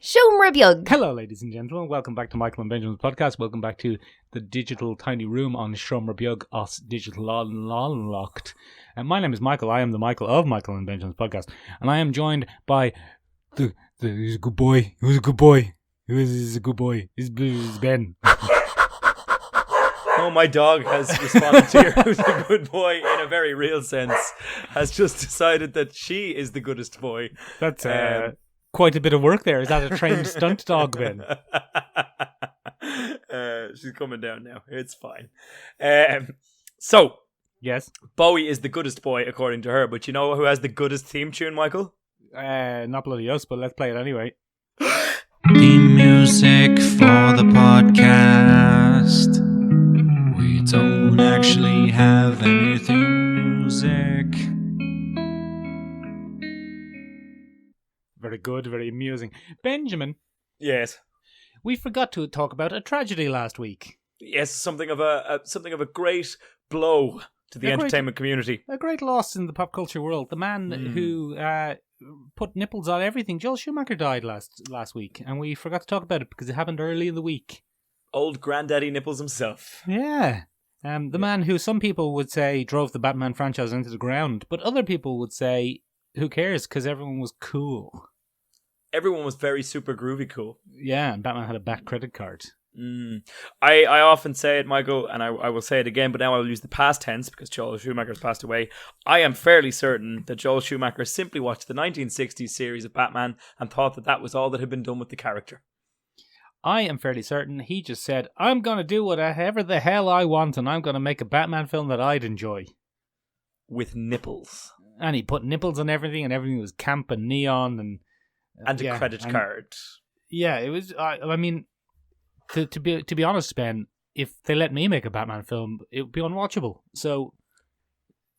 Schumacher. Hello, ladies and gentlemen. Welcome back to Michael and Benjamin's podcast. Welcome back to the digital tiny room on Schumacher Os Digital Unlocked. And my name is Michael. I am the Michael of Michael and Benjamin's podcast. And I am joined by he's a good boy. He's a good boy. He's a good boy. He's Ben. Oh, my dog has responded to your who's a good boy in a very real sense. Has just decided that she is the goodest boy. That's quite a bit of work there. Is that a trained stunt dog, Ben? She's coming down now. It's fine. So, yes, Bowie is the goodest boy according to her. But you know who has the goodest theme tune, Michael? Not bloody us, but let's play it anyway. Theme music for the podcast. We don't actually have any theme music. Very good, very amusing. Benjamin, Yes. we forgot to talk about a tragedy last week. Yes, something of a great blow to the entertainment community. A great loss in the pop culture world. The man who put nipples on everything, Joel Schumacher, died last week, and we forgot to talk about it because it happened early in the week. Old Granddaddy Nipples himself. Yeah. The man who some people would say drove the Batman franchise into the ground, but other people would say, who cares, because everyone was cool. Everyone was very super groovy cool. Yeah, and Batman had a back credit card. I often say it, Michael, and I will say it again, but now I will use the past tense because Joel Schumacher has passed away. I am fairly certain that Joel Schumacher simply watched the 1960s series of Batman and thought that was all that had been done with the character. I am fairly certain he just said, I'm going to do whatever the hell I want and I'm going to make a Batman film that I'd enjoy. With nipples. And he put nipples on everything and everything was camp and neon and a credit card. Yeah, it was. I mean, to be honest, Ben, if they let me make a Batman film, it would be unwatchable. So,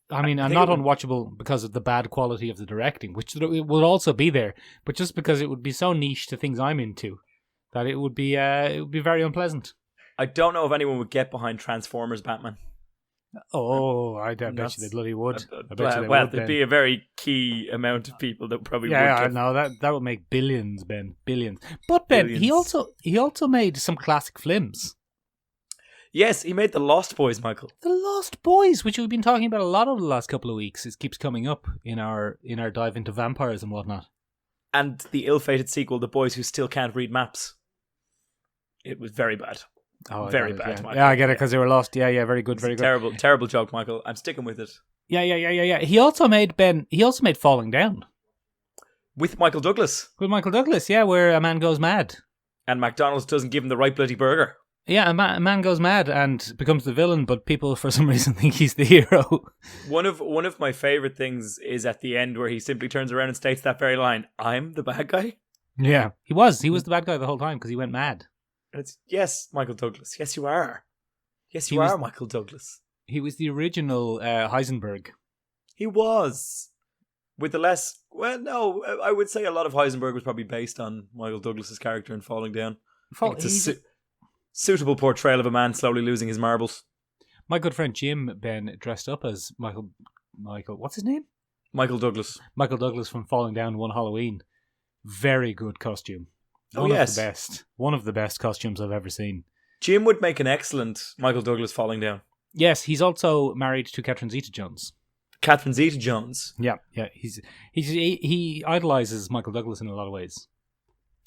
I mean, I'm not unwatchable because of the bad quality of the directing, which it will also be there, but just because it would be so niche to things I'm into that it would be very unpleasant. I don't know if anyone would get behind Transformers Batman. Oh, I bet you they bloody would. There'd be a very key amount of people that probably would. Yeah, no, that would make billions, Ben, billions. But Ben, billions. he also made some classic films. Yes, he made The Lost Boys, Michael. The Lost Boys, which we've been talking about a lot over the last couple of weeks, it keeps coming up in our dive into vampires and whatnot. And the ill-fated sequel, The Boys Who Still Can't Read Maps. It was very bad. Oh, very bad, yeah. Michael. Yeah, I get it, because they were lost. Yeah, very good, very good. Terrible joke, Michael. I'm sticking with it. Yeah. He also made Falling Down. With Michael Douglas. With Michael Douglas, yeah, where a man goes mad. And McDonald's doesn't give him the right bloody burger. Yeah, a man goes mad and becomes the villain, but people for some reason think he's the hero. One of my favourite things is at the end where he simply turns around and states that very line, I'm the bad guy? Yeah, he was the bad guy the whole time because he went mad. Yes, Michael Douglas. Yes, you are. Yes, you are, Michael Douglas. He was the original Heisenberg. He was. With the less... Well, no, I would say a lot of Heisenberg was probably based on Michael Douglas's character in Falling Down. It's a suitable portrayal of a man slowly losing his marbles. My good friend Jim Ben dressed up as Michael... What's his name? Michael Douglas. Michael Douglas from Falling Down one Halloween. Very good costume. One of the best costumes I've ever seen. Jim would make an excellent Michael Douglas Falling Down. Yes, he's also married to Catherine Zeta-Jones. Catherine Zeta-Jones? Yeah. He idolizes Michael Douglas in a lot of ways.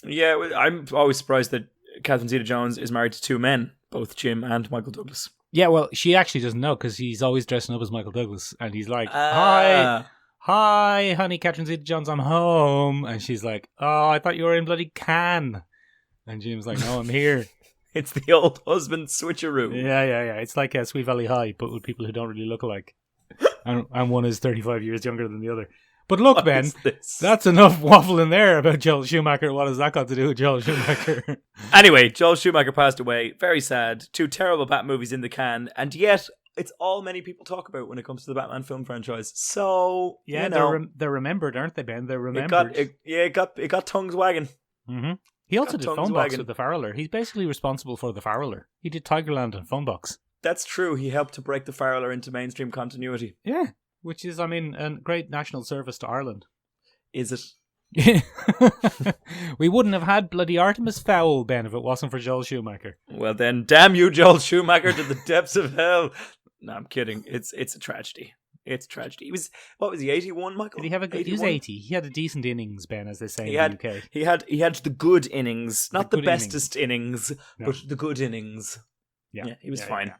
Yeah, I'm always surprised that Catherine Zeta-Jones is married to two men, both Jim and Michael Douglas. Yeah, well, she actually doesn't know because he's always dressing up as Michael Douglas, and he's like, Hi, honey, Catherine Zeta-Jones, I'm home. And she's like, oh, I thought you were in bloody Cannes. And Jim's like, no, I'm here. It's the old husband switcheroo. Yeah. It's like Sweet Valley High, but with people who don't really look alike. and one is 35 years younger than the other. But look, Ben, that's enough waffling there about Joel Schumacher. What has that got to do with Joel Schumacher? Anyway, Joel Schumacher passed away. Very sad. 2 terrible Bat movies in the can. And yet... it's all many people talk about when it comes to the Batman film franchise. So, yeah, they're remembered, aren't they, Ben? They're remembered. It got tongues wagging. Mm-hmm. He also did Phonebox with the Farrelly. He's basically responsible for the Farrelly. He did Tigerland and Phonebox. That's true. He helped to break the Farrelly into mainstream continuity. Yeah, which is, a great national service to Ireland. Is it? We wouldn't have had bloody Artemis Fowl, Ben, if it wasn't for Joel Schumacher. Well then, damn you, Joel Schumacher, to the depths of hell. No, I'm kidding. It's a tragedy. It's a tragedy. What was he, 81, Michael? Did he have a good? He was 80. He had a decent innings, Ben, as they say in the UK. He had the good innings, not the bestest innings, but the good innings. Yeah, he was fine.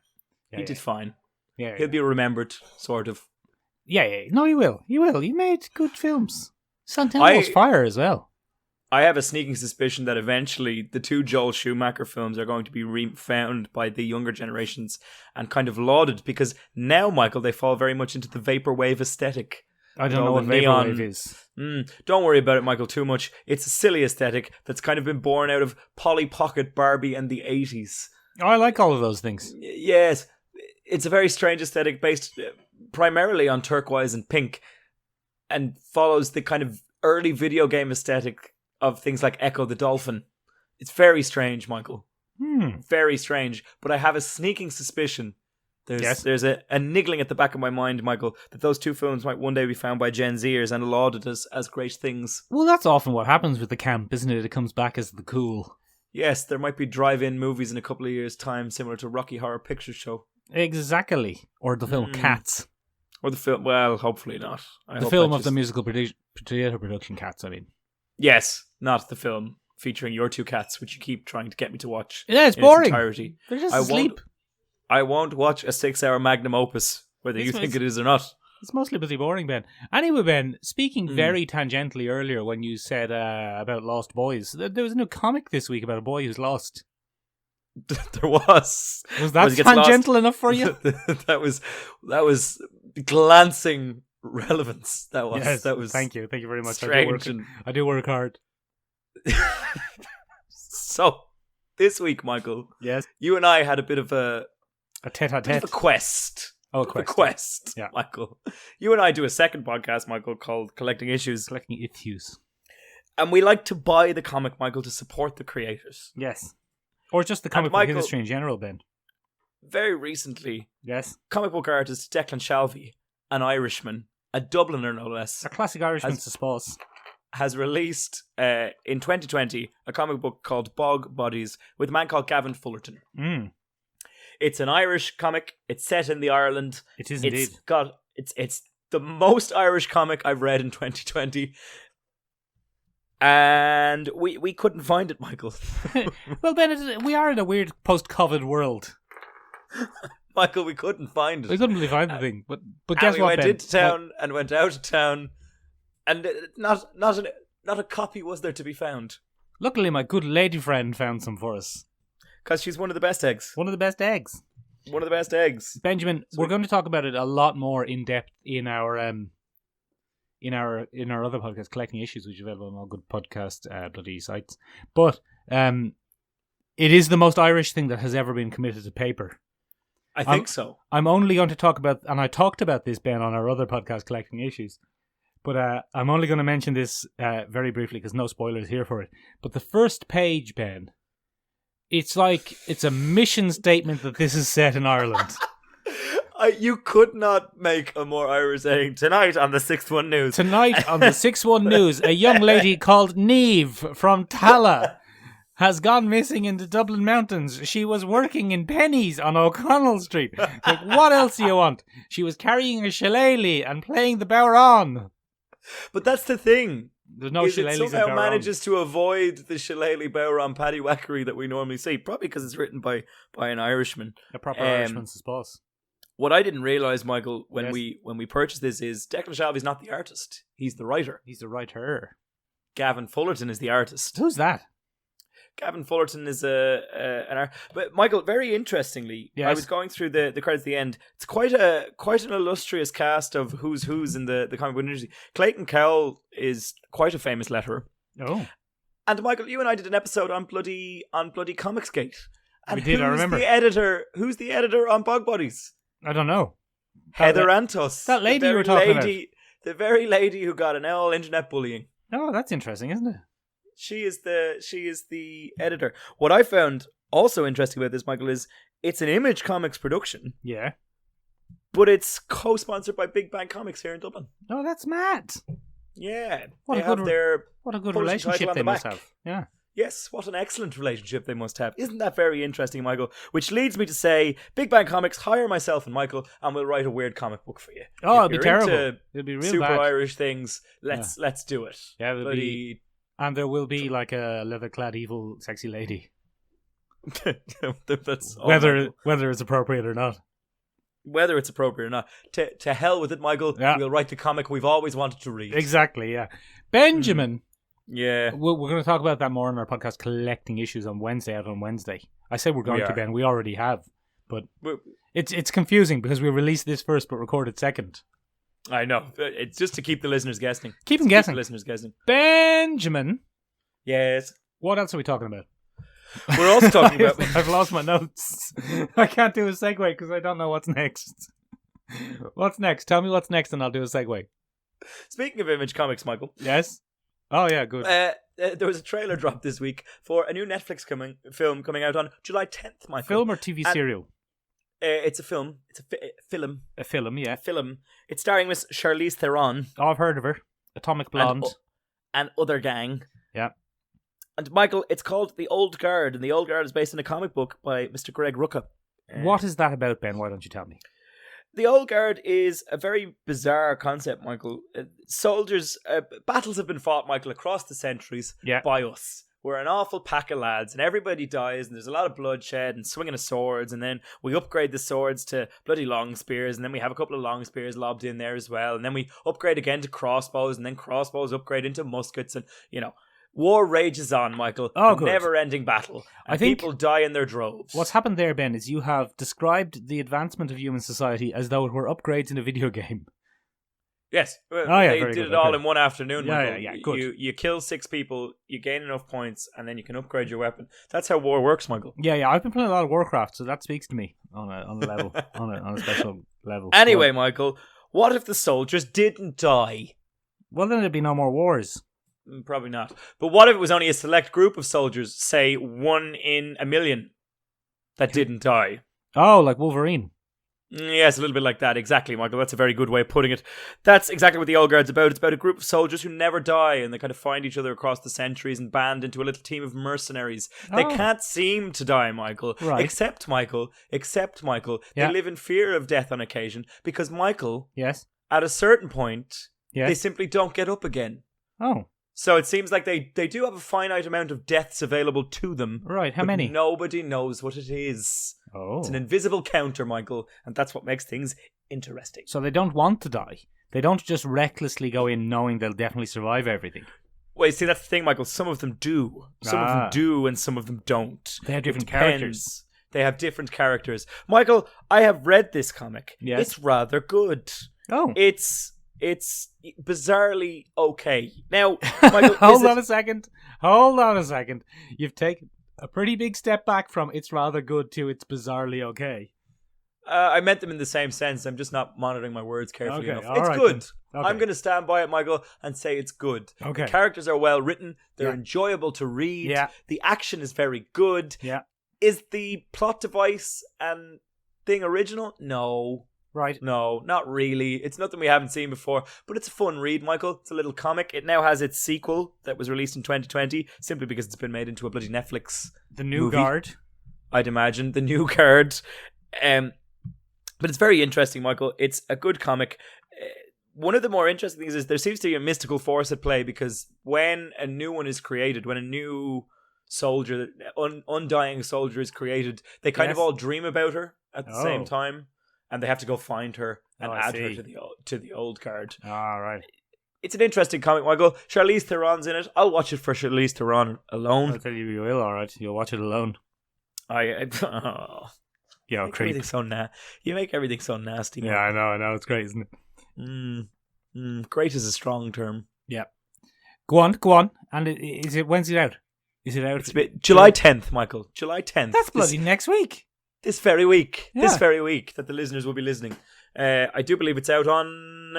He did fine. Yeah, he'll be remembered, sort of. Yeah. No, he will. He will. He made good films. Santino's fire as well. I have a sneaking suspicion that eventually the two Joel Schumacher films are going to be found by the younger generations and kind of lauded, because now, Michael, they fall very much into the vaporwave aesthetic. I don't know what vaporwave is. Don't worry about it, Michael, too much. It's a silly aesthetic that's kind of been born out of Polly Pocket Barbie and the 80s. Oh, I like all of those things. Yes. It's a very strange aesthetic based primarily on turquoise and pink, and follows the kind of early video game aesthetic of things like Echo the Dolphin. It's very strange, Michael. Very strange. But I have a sneaking suspicion. There's a niggling at the back of my mind, Michael, that those two films might one day be found by Gen Zers and lauded as great things. Well, that's often what happens with the camp, isn't it? It comes back as the cool. Yes, there might be drive-in movies in a couple of years' time, similar to Rocky Horror Picture Show. Exactly. Or the film Cats. Or the film, well, hopefully not. The film of the musical theatre production Cats, I mean. Yes, not the film featuring your two cats, which you keep trying to get me to watch. Yeah, it's boring. Entirety. They're just asleep. I won't watch a 6-hour magnum opus, whether you think it is or not. It's mostly busy boring, Ben. Anyway, Ben, speaking very tangentially earlier when you said about Lost Boys, there was a new comic this week about a boy who's lost. There was. Was that tangential enough for you? That was glancing relevance. That was. Yes, that was. Thank you very much. Strange. I do work hard. So, this week, Michael. Yes. You and I had a bit of a tete-a-tete. a quest. Oh, a quest. Yeah, Michael. You and I do a second podcast, Michael, called Collecting Issues. Collecting Issues. And we like to buy the comic, Michael, to support the creators. Yes. Or just the comic book industry in general, Ben. Very recently, yes, comic book artist Declan Shalvey, an Irishman, a Dubliner no less, a classic Irishman, I suppose, has released in 2020 a comic book called Bog Bodies with a man called Gavin Fullerton. It's an Irish comic. It's set in the Ireland. It is indeed. It's the most Irish comic I've read in 2020. And we couldn't find it, Michael. Well, Ben, we are in a weird post-COVID world. Michael, we couldn't find it. We couldn't really find the thing. But guess what, Ben? We went into town and went out of town, and not a copy was there to be found. Luckily, my good lady friend found some for us. Because she's one of the best eggs. One of the best eggs. One of the best eggs. Benjamin, we're going to talk about it a lot more in depth in our other podcast, Collecting Issues, which is available on all good podcast bloody sites. But it is the most Irish thing that has ever been committed to paper. I think so. I'm only going to talk about, and I talked about this, Ben, on our other podcast, Collecting Issues, but I'm only going to mention this very briefly because no spoilers here for it. But the first page, Ben, it's like it's a mission statement that this is set in Ireland. You could not make a more Irish saying. Tonight on the 6-1 News. Tonight on the 6-1 News, a young lady called Niamh from Tala has gone missing in the Dublin mountains. She was working in Pennies on O'Connell Street. Like, what else do you want? She was carrying a shillelagh and playing the bodhrán. But that's the thing. There's no shillelaghs in It somehow bodhrán. manages to avoid the shillelagh bodhrán paddywhackery that we normally see. Probably because it's written by an Irishman. A proper Irishman, I suppose. What I didn't realise, Michael, when we purchased this is Declan Shalvey's not the artist. He's the writer. He's the writer. Gavin Fullerton is the artist. Who's that? Gavin Fullerton is an art. But Michael, very interestingly, I was going through the credits at the end. It's quite an illustrious cast of who's in the comic book industry. Clayton Cowell is quite a famous letterer. Oh. And Michael, you and I did an episode on bloody Comicsgate. And we did. I remember. Who's the editor on Bog Bodies? I don't know. Heather Antos. That lady you were talking about. The very lady who got an all internet bullying. Oh, that's interesting, isn't it? She is the editor. What I found also interesting about this, Michael, is it's an Image Comics production. Yeah. But it's co-sponsored by Big Bang Comics here in Dublin. Oh, that's mad. Yeah. What they a have good their What a good publishing title relationship on they the must back. have. Yeah. Yes, what an excellent relationship they must have. Isn't that very interesting, Michael? Which leads me to say, Big Bang Comics, hire myself and Michael, and we'll write a weird comic book for you. Oh, If it'll be you're terrible. into It'll be real super bad. Irish things, let's do it. Yeah, it'll Bloody... be... And there will be like a leather-clad evil sexy lady. That's all, Whether it's appropriate or not. Whether it's appropriate or not. To hell with it, Michael. Yeah. We'll write the comic we've always wanted to read. Exactly, yeah. Benjamin. Yeah. We're going to talk about that more in our podcast, Collecting Issues on Wednesday, out on Wednesday. I said we're going to, Ben. We already have. But it's confusing because we released this first but recorded second. I know. It's just to keep the listeners guessing. Keep them guessing. Keep the listeners guessing. Benjamin. Yes. What else are we talking about? We're also talking about... I've lost my notes. I can't do a segue because I don't know what's next. What's next? Tell me what's next and I'll do a segue. Speaking of Image Comics, Michael. Yes? Oh, yeah, good. There was a trailer drop this week for a new Netflix film coming out on July 10th, Michael. Film or TV serial? It's a film. It's a film. A film, yeah. A film. It's starring Miss Charlize Theron. Oh, I've heard of her. Atomic Blonde. And other gang. Yeah. And Michael, it's called The Old Guard, and The Old Guard is based on a comic book by Mr. Greg Rucka. What is that about, Ben? Why don't you tell me? The Old Guard is a very bizarre concept, Michael. Soldiers, battles have been fought, Michael, across the centuries by us. We're an awful pack of lads, and everybody dies, and there's a lot of bloodshed and swinging of swords, and then we upgrade the swords to bloody long spears, and then we have a couple of long spears lobbed in there as well, and then we upgrade again to crossbows, and then crossbows upgrade into muskets, and, you know, war rages on, Michael. Oh, good. Never-ending battle. And I think people die in their droves. What's happened there, Ben, is you have described the advancement of human society as though it were upgrades in a video game. Yes. They did it all in one afternoon. Yeah, good. You kill 6 people, you gain enough points, and then you can upgrade your weapon. That's how war works, Michael. Yeah. I've been playing a lot of Warcraft, so that speaks to me on a level, on a special level. Anyway, Michael, what if the soldiers didn't die? Well, then there'd be no more wars. Probably not. But what if it was only a select group of soldiers, say 1 in a million, that didn't die? Oh, like Wolverine. Yes, a little bit like that. Exactly, Michael. That's a very good way of putting it. That's exactly what the Old Guard's about. It's about a group of soldiers who never die, and they kind of find each other across the centuries and band into a little team of mercenaries. They can't seem to die, Michael. Right. Except Michael. They live in fear of death on occasion because, Michael, Yes. at a certain point, Yes. they simply don't get up again. Oh. So it seems like they do have a finite amount of deaths available to them. Right, how but many? Nobody knows what it is. Oh. It's an invisible counter, Michael, and that's what makes things interesting. So they don't want to die. They don't just recklessly go in knowing they'll definitely survive everything. Wait, see, that's the thing, Michael. Some of them do. Some of them do, and some of them don't. They have different It depends. characters. They have different characters. Michael, I have read this comic. Yes. It's rather good. Oh. It's bizarrely okay. Now, Michael, Hold on a second. You've taken a pretty big step back from it's rather good to it's bizarrely okay. I meant them in the same sense. I'm just not monitoring my words carefully enough. all It's right good. then. Okay. I'm going to stand by it, Michael, and say it's good. Okay. The characters are well written. They're Yeah. enjoyable to read. Yeah. The action is very good. Yeah. Is the plot device and thing original? No. Right. No, not really. It's nothing we haven't seen before, but it's a fun read, Michael. It's a little comic. It now has its sequel that was released in 2020, simply because it's been made into a bloody Netflix The New movie, Guard. I'd imagine. The New Guard. But it's very interesting, Michael. It's a good comic. One of the more interesting things is there seems to be a mystical force at play, because when a new one is created, when a new soldier, undying soldier is created, they kind of all dream about her at the same time. And they have to go find her and add her to the Old Guard. All right. It's an interesting comic, Michael. Charlize Theron's in it. I'll watch it for Charlize Theron alone. I'll tell you will, all right. You'll watch it alone. You Creep. You make everything so nasty. Yeah, I know. It's great, isn't it? Great is a strong term. Yeah. Go on. And when's it out? Is it out? It's July 10th, Michael. July 10th. That's bloody next week. This very week. Yeah. This very week that the listeners will be listening. I do believe it's out on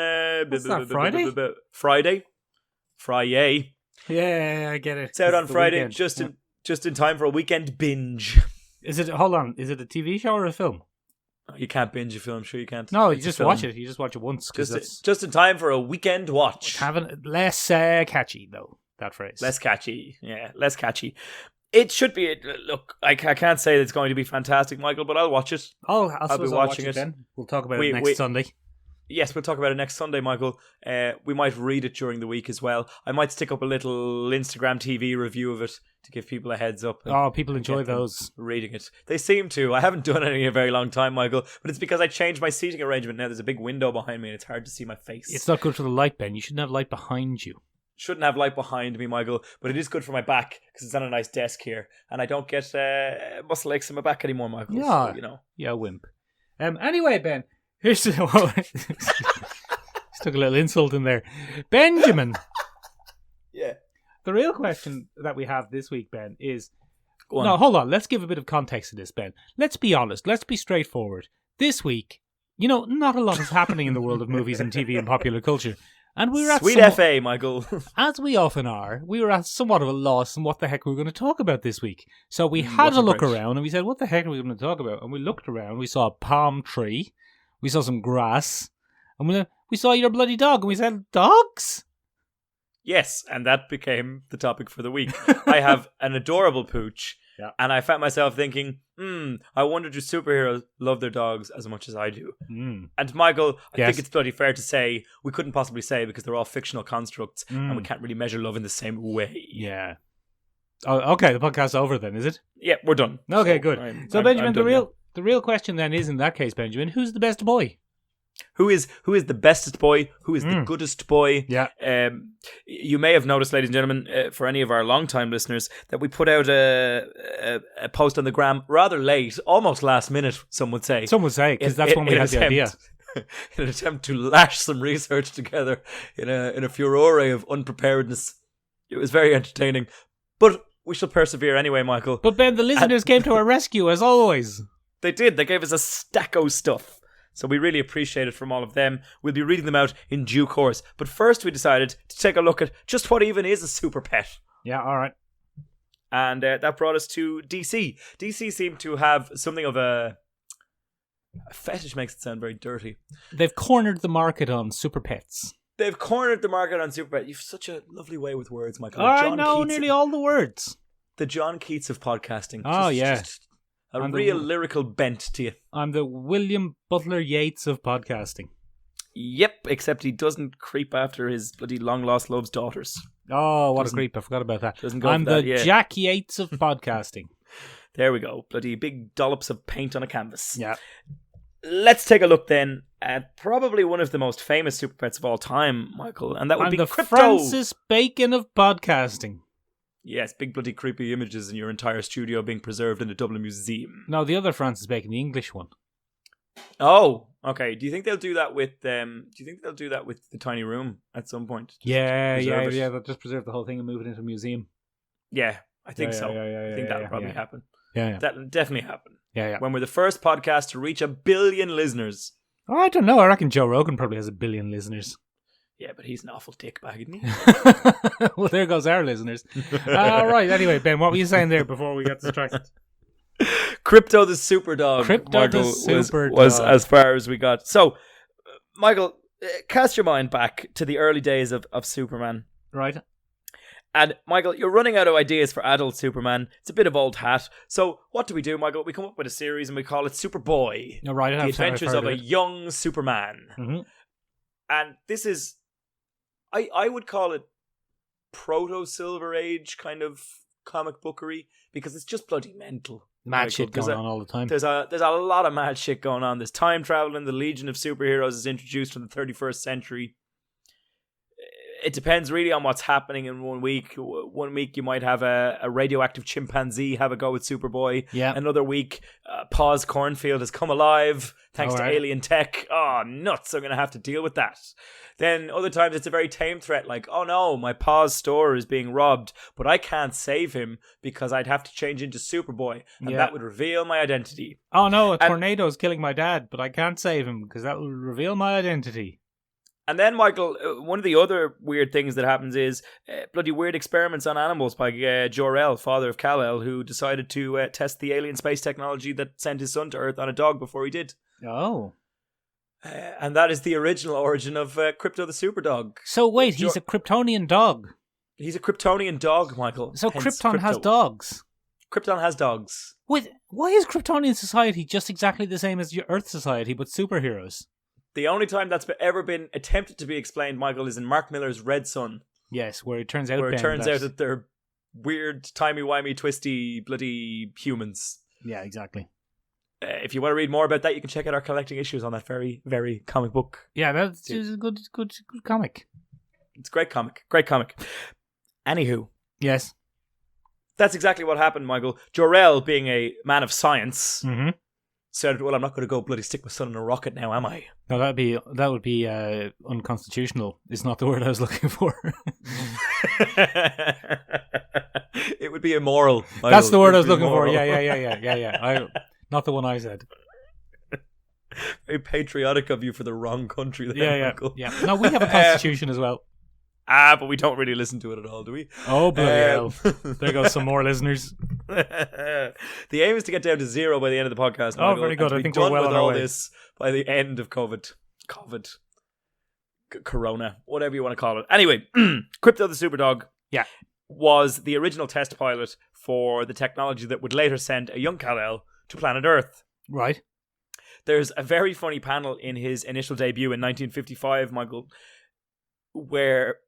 Friday? Friday. Yeah, I get it. It's out on Friday, weekend. just in time for a weekend binge. Hold on. Is it a TV show or a film? You can't binge a film, sure you can't. No, you It's a just film. watch it. You just watch it once. Just in time for a weekend watch. Having less catchy, though, that phrase. Less catchy. Yeah, less catchy. It should be. Look, I can't say that it's going to be fantastic, Michael, but I'll watch it. I'll be watch watching it it. then. We'll talk about it next Sunday. Yes, we'll talk about it next Sunday, Michael. We might read it during the week as well. I might stick up a little Instagram TV review of it to give people a heads up. Oh, people enjoy those. Reading it. They seem to. I haven't done it in a very long time, Michael, but it's because I changed my seating arrangement. Now there's a big window behind me and it's hard to see my face. It's not good for the light, Ben. You shouldn't have light behind you. Shouldn't have light behind me, Michael, but it is good for my back because it's on a nice desk here and I don't get muscle aches in my back anymore, Michael. Yeah, so, you know. Yeah, wimp. Anyway, Ben, here's... Stuck a little insult in there. Benjamin. Yeah. The real question that we have this week, Ben, is... Go on. No, hold on. Let's give a bit of context to this, Ben. Let's be honest. Let's be straightforward. This week, not a lot is happening in the world of movies and TV and popular culture. And we were at Sweet FA, Michael. As we often are, we were at somewhat of a loss on what the heck we were going to talk about this week. So we had a look around and we said, what the heck are we going to talk about? And we looked around. We saw a palm tree. We saw some grass. And we saw your bloody dog. And we said, dogs? Yes, and that became the topic for the week. I have an adorable pooch. Yeah. And I found myself thinking, I wonder do superheroes love their dogs as much as I do? And Michael, I think it's bloody fair to say, we couldn't possibly say because they're all fictional constructs and we can't really measure love in the same way. Yeah. Oh, okay, the podcast's over then, is it? Yeah, we're done. Okay, so good. Benjamin, the real question then is, in that case, Benjamin, who's the best boy? Who is the bestest boy? Who is the goodest boy? Yeah. You may have noticed, ladies and gentlemen, for any of our long-time listeners, that we put out a post on the gram rather late, almost last minute, some would say. Some would say, because that's when we had the idea. In an attempt to lash some research together in a furore of unpreparedness. It was very entertaining. But we shall persevere anyway, Michael. But Ben, the listeners came to our rescue, as always. They did. They gave us a stack of stuff. So we really appreciate it from all of them. We'll be reading them out in due course. But first we decided to take a look at just what even is a super pet. Yeah, all right. And that brought us to DC. DC seemed to have something of a fetish, makes it sound very dirty. They've cornered the market on super pets. They've cornered the market on super pets. You've such a lovely way with words, Michael. I know nearly all the words. The John Keats of podcasting. Oh, yeah. Just a real lyrical bent to you. I'm the William Butler Yeats of podcasting. Yep, except he doesn't creep after his bloody long-lost love's daughters. Oh, what a creep. I forgot about that. I'm the Jack Yates of podcasting. There we go. Bloody big dollops of paint on a canvas. Yeah. Let's take a look then at probably one of the most famous super pets of all time, Michael, and that would be the Krypto. Francis Bacon of podcasting. Yes, big bloody creepy images in your entire studio being preserved in the Dublin Museum. No, the other Francis Bacon, the English one. Oh, okay. Do you think they'll do that with the tiny room at some point? Yeah. They'll just preserve the whole thing and move it into a museum. Yeah, I think so. I think that'll probably happen. Yeah. That'll definitely happen. Yeah. When we're the first podcast to reach 1 billion listeners. Oh, I don't know. I reckon Joe Rogan probably has 1 billion listeners. Yeah, but he's an awful dickbag, isn't he? Well, there goes our listeners. Right, anyway, Ben, what were you saying there before we got distracted? Krypto the Superdog. Was as far as we got. So, Michael, cast your mind back to the early days of Superman. Right. And, Michael, you're running out of ideas for adult Superman. It's a bit of old hat. So, what do we do, Michael? We come up with a series and we call it Superboy. Oh, right. The Adventures of a Young Superman. Mm-hmm. And this is... I would call it proto-Silver Age kind of comic bookery because it's just bloody mental. Mad shit going on all the time. There's a lot of mad shit going on. There's time traveling. The Legion of Superheroes is introduced from the 31st century. It depends really on what's happening in 1 week. 1 week you might have a radioactive chimpanzee have a go with Superboy. Yeah. Another week, Pa's cornfield has come alive thanks to alien tech. Oh, nuts. I'm going to have to deal with that. Then other times it's a very tame threat like, oh no, my Pa's store is being robbed, but I can't save him because I'd have to change into Superboy and that would reveal my identity. Oh no, a tornado is killing my dad, but I can't save him because that will reveal my identity. And then, Michael, one of the other weird things that happens is bloody weird experiments on animals by Jor-El, father of Kal-El, who decided to test the alien space technology that sent his son to Earth on a dog before he did. Oh. And that is the original origin of Krypto the Superdog. So wait, he's a Kryptonian dog. He's a Kryptonian dog, Michael. So Hence Krypton has Krypto. dogs. Krypton has dogs. Wait, why is Kryptonian society just exactly the same as your Earth society, but superheroes? The only time that's ever been attempted to be explained, Michael, is in Mark Miller's Red Son. Yes, where it turns out that they're weird, timey-wimey, twisty, bloody humans. Yeah, exactly. If you want to read more about that, you can check out our collecting issues on that very, very comic book. Yeah, that's a good comic. It's a great comic. Great comic. Anywho. Yes. That's exactly what happened, Michael. Jor-El, being a man of science, Mm-hmm. said, well, I'm not going to go bloody stick my son in a rocket now, am I? No, that would be unconstitutional. It's not the word I was looking for. It would be immoral. Michael. That's the word I was looking immoral. for. Yeah. Not the one I said. Very patriotic of you for the wrong country there, Michael. Yeah. No, we have a constitution as well. But we don't really listen to it at all, do we? Oh, bloody hell. There goes some more listeners. The aim is to get down to 0 by the end of the podcast, Michael. Oh, very good. I think we're we're well with on our all way. this by the end of COVID. Corona, whatever you want to call it. Anyway, Krypto the Superdog was the original test pilot for the technology that would later send a young Kal-El to planet Earth. Right. There's a very funny panel in his initial debut in 1955, Michael, where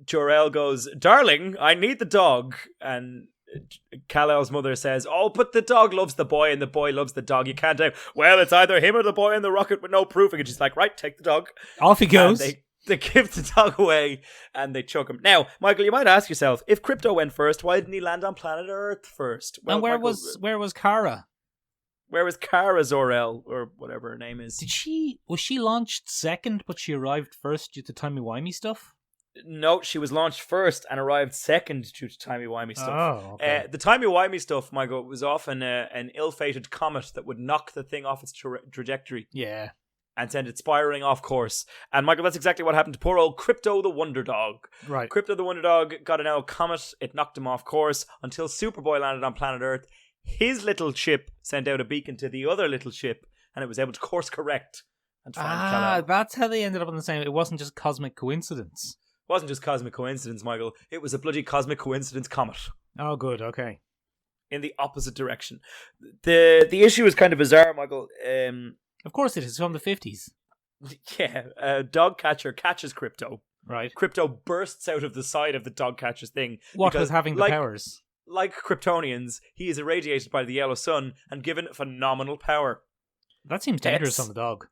Jor-El goes, "Darling, I need the dog." And Kal-El's mother says, "Oh, but the dog loves the boy and the boy loves the dog. You can't have." Well, it's either him or the boy in the rocket with no proofing. And she's like, "Right, take the dog." Off he goes. And they give the dog away and they chuck him. Now, Michael, you might ask yourself, if Krypto went first, why didn't he land on planet Earth first? Well, and where Michael, was Kara? Where was Kara Zor-El, or whatever her name is? Was she launched second, but she arrived first due to timey-wimey stuff? No, she was launched first and arrived second due to timey-wimey stuff. Oh, okay. The timey-wimey stuff, Michael, was often an ill-fated comet that would knock the thing off its trajectory. Yeah. And send it spiraling off course. And Michael, that's exactly what happened to poor old Krypto the Wonder Dog. Right. Krypto the Wonder Dog got an old comet. It knocked him off course until Superboy landed on planet Earth. His little ship sent out a beacon to the other little ship, and it was able to course correct and find Kal-El. That's how they ended up on the same. It wasn't just cosmic coincidence. It wasn't just cosmic coincidence, Michael. It was a bloody cosmic coincidence comet. Oh, good. Okay. In the opposite direction. The issue is kind of bizarre, Michael. Of course it is. It's from the 50s. Yeah, a dog catcher catches Krypto. Right. Krypto bursts out of the side of the dog catcher's thing. What was having the powers? Like Kryptonians, he is irradiated by the yellow sun and given phenomenal power. That seems dangerous on the dog.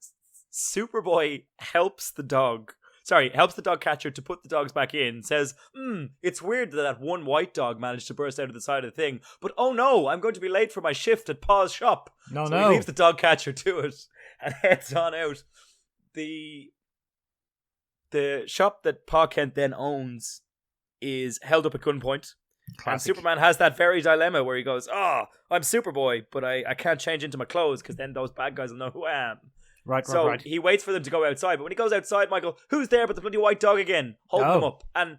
Superboy helps the dog catcher to put the dogs back in, says, it's weird that one white dog managed to burst out of the side of the thing, but oh no, I'm going to be late for my shift at Pa's shop. So he leaves the dog catcher to it and heads on out. The shop that Pa Kent then owns is held up at gunpoint. Classic. And Superman has that very dilemma where he goes, I'm Superboy, but I can't change into my clothes because then those bad guys will know who I am. Right. He waits for them to go outside, but when he goes outside, Michael, who's there but the bloody white dog again, holding them up. And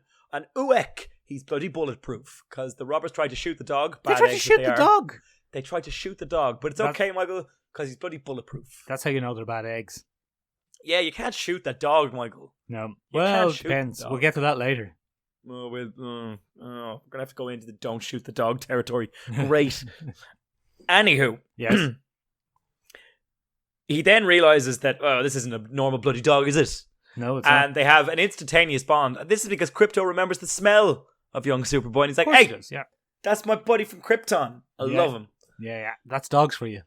Uek, he's bloody bulletproof because the robbers tried to shoot the dog. They tried to shoot the dog. They tried to shoot the dog, but it's okay, Michael, because he's bloody bulletproof. That's how you know they're bad eggs. Yeah, you can't shoot that dog, Michael. No. Well, it depends. We'll get to that later. We're going to have to go into the don't shoot the dog territory. Great. Anywho. Yes. He then realizes that, this isn't a normal bloody dog, is it? No, it's not. And they have an instantaneous bond. And this is because Krypto remembers the smell of young Superboy. And he's like, hey, that's my buddy from Krypton. I love him. Yeah. That's dogs for you.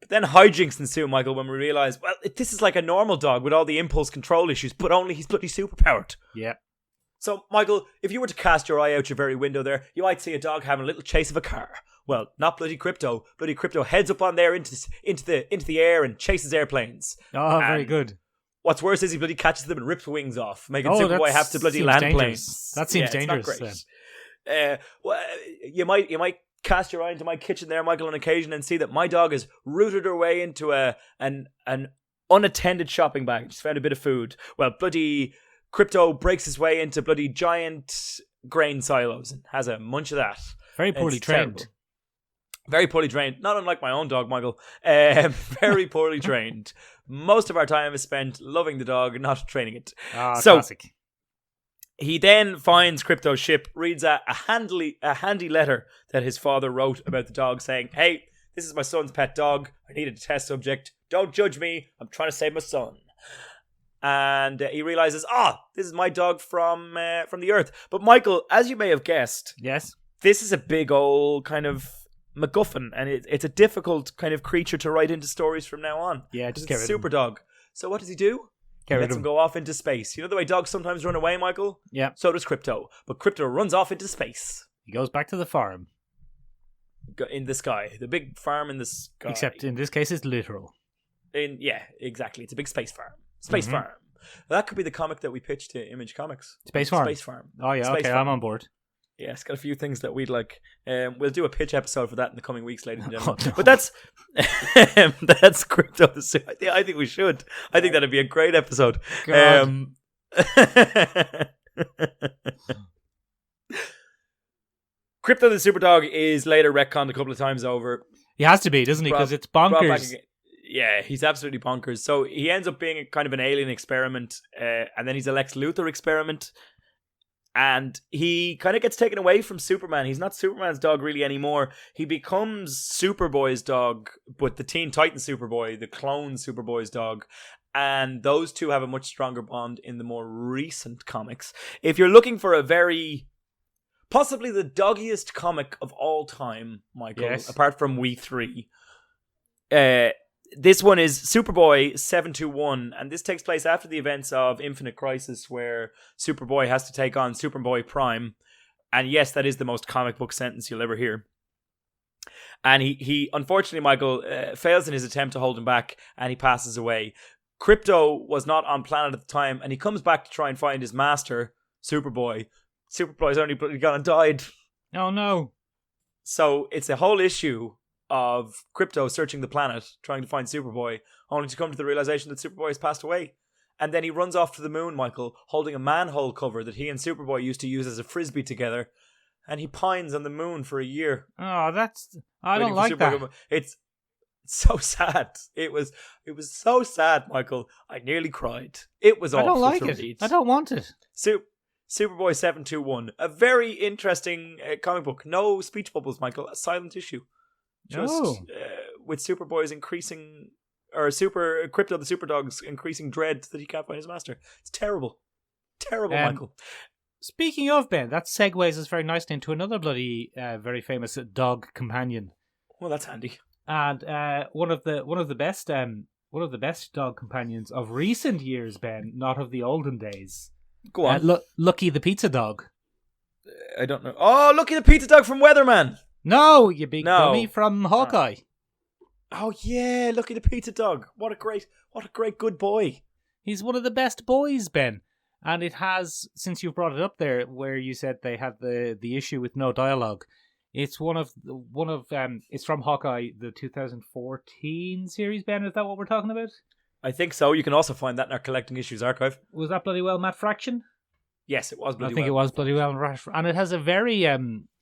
But then hijinks ensue, Michael, when we realize, this is like a normal dog with all the impulse control issues, but only he's bloody superpowered. Yeah. So, Michael, if you were to cast your eye out your very window there, you might see a dog having a little chase of a car. Well, not bloody Krypto. Bloody Krypto heads up on there into the air and chases airplanes. Oh, very good. What's worse is he bloody catches them and rips wings off, making Superboy have to bloody land planes. That seems dangerous. It's not great. Well, you might cast your eye into my kitchen there, Michael, on occasion and see that my dog has rooted her way into an unattended shopping bag. Just found a bit of food. Well, bloody Krypto breaks his way into bloody giant grain silos and has a munch of that. Very poorly trained. Terrible. Very poorly trained, not unlike my own dog, Michael. Very poorly trained. Most of our time is spent loving the dog, not training it. So, classic. he then finds Krypto's ship, reads a handy letter that his father wrote about the dog, saying, "Hey, this is my son's pet dog. I needed a test subject. Don't judge me. I'm trying to save my son." And he realizes, this is my dog from the Earth. But Michael, as you may have guessed, Yes. this is a big old kind of MacGuffin, and it's a difficult kind of creature to write into stories from now on. Yeah, just it's get rid of him. Superdog. So what does he do? Get He rid lets of him him. go off into space. You know the way dogs sometimes run away, Michael? Yeah. So does Krypto. But Krypto runs off into space. He goes back to the farm. In the sky. The big farm in the sky. Except in this case, it's literal. Yeah, exactly. It's a big space farm. Space farm. Well, that could be the comic that we pitched to Image Comics. Space Farm. Space Farm. Oh, yeah, Space okay, Farm. I'm on board. Yeah, it's got a few things that we'd like. We'll do a pitch episode for that in the coming weeks, ladies and gentlemen. Oh, no. But that's Krypto the Superdog. I think we should. I think that'd be a great episode. God. Krypto the Superdog is later retconned a couple of times over. He has to be, doesn't he? Because it's Brought back bonkers. again. Yeah, he's absolutely bonkers. So he ends up being a kind of an alien experiment, and then he's a Lex Luthor experiment. And he kind of gets taken away from Superman. He's not Superman's dog really anymore. He becomes Superboy's dog, but the Teen Titan Superboy, the clone Superboy's dog. And those two have a much stronger bond in the more recent comics. If you're looking for a very, possibly the doggiest comic of all time, Michael, Yes. apart from We Three, this one is Superboy 721, and this takes place after the events of Infinite Crisis, where Superboy has to take on Superboy Prime. And yes, that is the most comic book sentence you'll ever hear. And he unfortunately, Michael, fails in his attempt to hold him back, and he passes away. Krypto was not on planet at the time, and he comes back to try and find his master, Superboy. Superboy's only bloody gone and died. Oh, no. So it's a whole issue of Krypto searching the planet, trying to find Superboy, only to come to the realization that Superboy has passed away. And then he runs off to the moon, Michael, holding a manhole cover that he and Superboy used to use as a frisbee together. And he pines on the moon for a year. Oh, that's... I waiting don't for like Superboy to that. come. It's so sad. It was so sad, Michael. I nearly cried. It was I awful don't like to it. read. I don't want it. Superboy 721. A very interesting comic book. No speech bubbles, Michael. A silent issue. Just No. with Superboy's increasing, or Krypto the Superdog's increasing dread that he can't find his master. It's terrible. Terrible, Michael. Speaking of, Ben, that segues us very nicely into another bloody very famous dog companion. Well, that's handy. And one of the best dog companions of recent years, Ben, not of the olden days. Go on. Lucky the pizza dog. I don't know. Oh, Lucky the Pizza Dog from Weatherman. No, you big No. dummy from Hawkeye. Oh yeah, Lucky the Pizza Dog. What a great good boy. He's one of the best boys, Ben. And it has, since you've brought it up there, where you said they had the issue with no dialogue. It's it's from Hawkeye, the 2014 series, Ben. Is that what we're talking about? I think so. You can also find that in our Collecting Issues archive. Was that bloody well Matt Fraction? Yes, it was bloody I think it was bloody well. And it has a very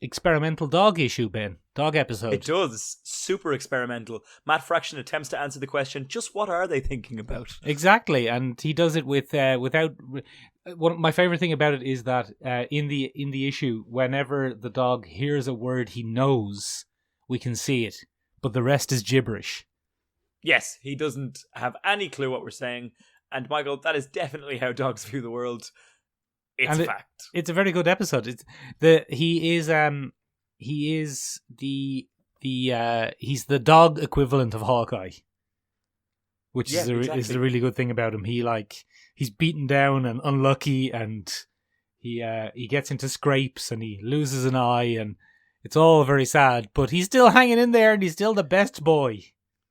experimental dog issue, Ben. Dog episode. It does. Super experimental. Matt Fraction attempts to answer the question, just what are they thinking about? Exactly, and he does it without. My favorite thing about it is that in the issue, whenever the dog hears a word he knows, we can see it, but the rest is gibberish. Yes, he doesn't have any clue what we're saying. And Michael, that is definitely how dogs view the world. It's a fact. It's a very good episode. He's the dog equivalent of Hawkeye, which is the really good thing about him. He's beaten down and unlucky, and he gets into scrapes and he loses an eye, and it's all very sad. But he's still hanging in there, and he's still the best boy.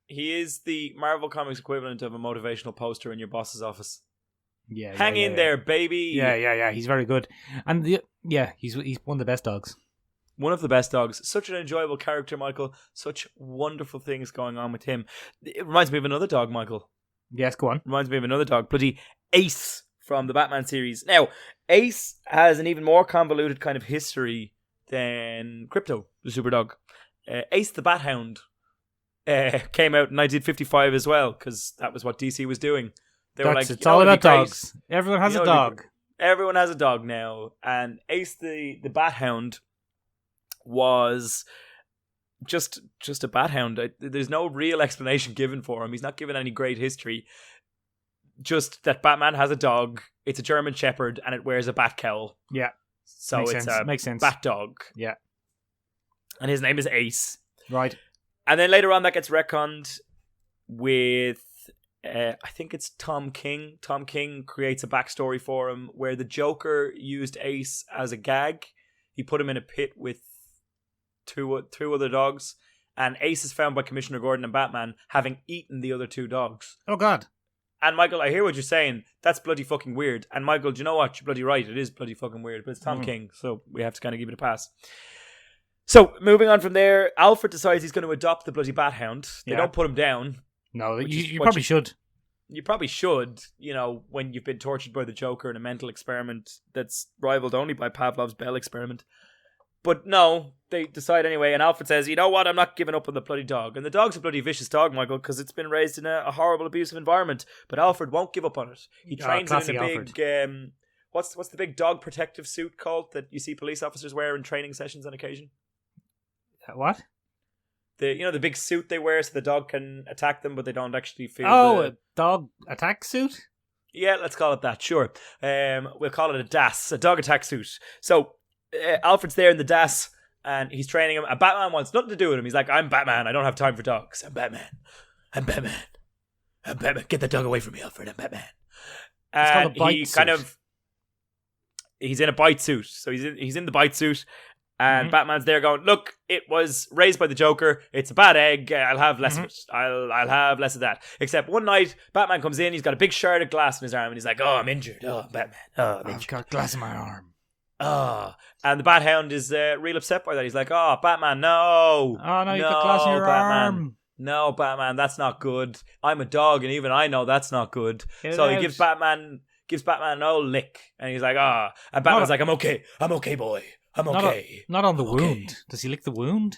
He is the Marvel Comics equivalent of a motivational poster in your boss's office. Yeah, Hang in there, baby. Yeah. He's very good, and he's one of the best dogs. One of the best dogs. Such an enjoyable character, Michael. Such wonderful things going on with him. It reminds me of another dog, Michael. Yes, go on. Reminds me of another dog. Bloody Ace from the Batman series. Now, Ace has an even more convoluted kind of history than Krypto, the Superdog. Ace the Bat Hound came out in 1955 as well, because that was what DC was doing. They were like, it's all about dogs. Everyone has a dog. Everyone has a dog now, and Ace the Bat Hound was just a bat hound. There's no real explanation given for him. He's not given any great history. Just that Batman has a dog. It's a German Shepherd, and it wears a bat cowl. Yeah. So Makes sense. Bat dog. Yeah. And his name is Ace. Right. And then later on that gets retconned with I think it's Tom King. Tom King creates a backstory for him where the Joker used Ace as a gag. He put him in a pit with two other dogs, and Ace is found by Commissioner Gordon and Batman having eaten the other two dogs. Oh, God. And Michael, I hear what you're saying. That's bloody fucking weird. And Michael, do you know what? You're bloody right. It is bloody fucking weird. But it's Tom King, so we have to kind of give it a pass. So, moving on from there, Alfred decides he's going to adopt the bloody Bat Hound. They don't put him down. No, you probably should. You probably should, when you've been tortured by the Joker in a mental experiment that's rivaled only by Pavlov's Bell experiment. But no, they decide anyway, and Alfred says, you know what, I'm not giving up on the bloody dog. And the dog's a bloody vicious dog, Michael, because it's been raised in a horrible, abusive environment. But Alfred won't give up on it. He trains it in a big, what's the big dog protective suit called that you see police officers wear in training sessions on occasion? What? The big suit they wear so the dog can attack them, but they don't actually feel a dog attack suit? Yeah, let's call it that, sure. We'll call it a DAS, a dog attack suit. So, Alfred's there in the DAS, and he's training him, and Batman wants nothing to do with him. He's like, I'm Batman, I don't have time for dogs. I'm Batman. Get the dog away from me, Alfred. I'm Batman. And he's in a bite suit. So he's in the bite suit, and Batman's there going, look, it was raised by the Joker. It's a bad egg. I'll have less of it. I'll have less of that. Except one night, Batman comes in. He's got a big shard of glass in his arm, and he's like, oh, I'm injured. Oh, Batman. Oh, I'm injured. I've got glass in my arm. Oh, and the Bat Hound is real upset by that. He's like, oh, Batman, no. Oh, no, you got glass in your arm. No, Batman, that's not good. I'm a dog, and even I know that's not good. So he gives Batman an old lick, and he's like, ah. And Batman's like, I'm okay, boy. I'm okay. Not on the wound. Does he lick the wound?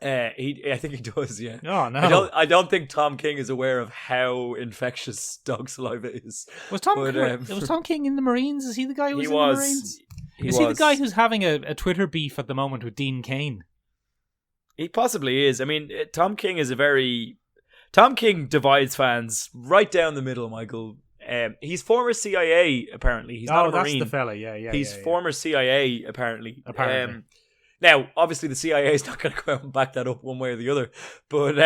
I think he does, yeah. Oh, no. I don't think Tom King is aware of how infectious dog saliva is. Was Tom King in the Marines? Is he the guy who was in the Marines? Is he the guy who's having a Twitter beef at the moment with Dean Cain? He possibly is. I mean, Tom King divides fans right down the middle, Michael. He's former CIA, apparently. He's not a Marine. That's the fella, yeah. He's former CIA, apparently. Now, obviously, the CIA is not going to go out and back that up one way or the other. But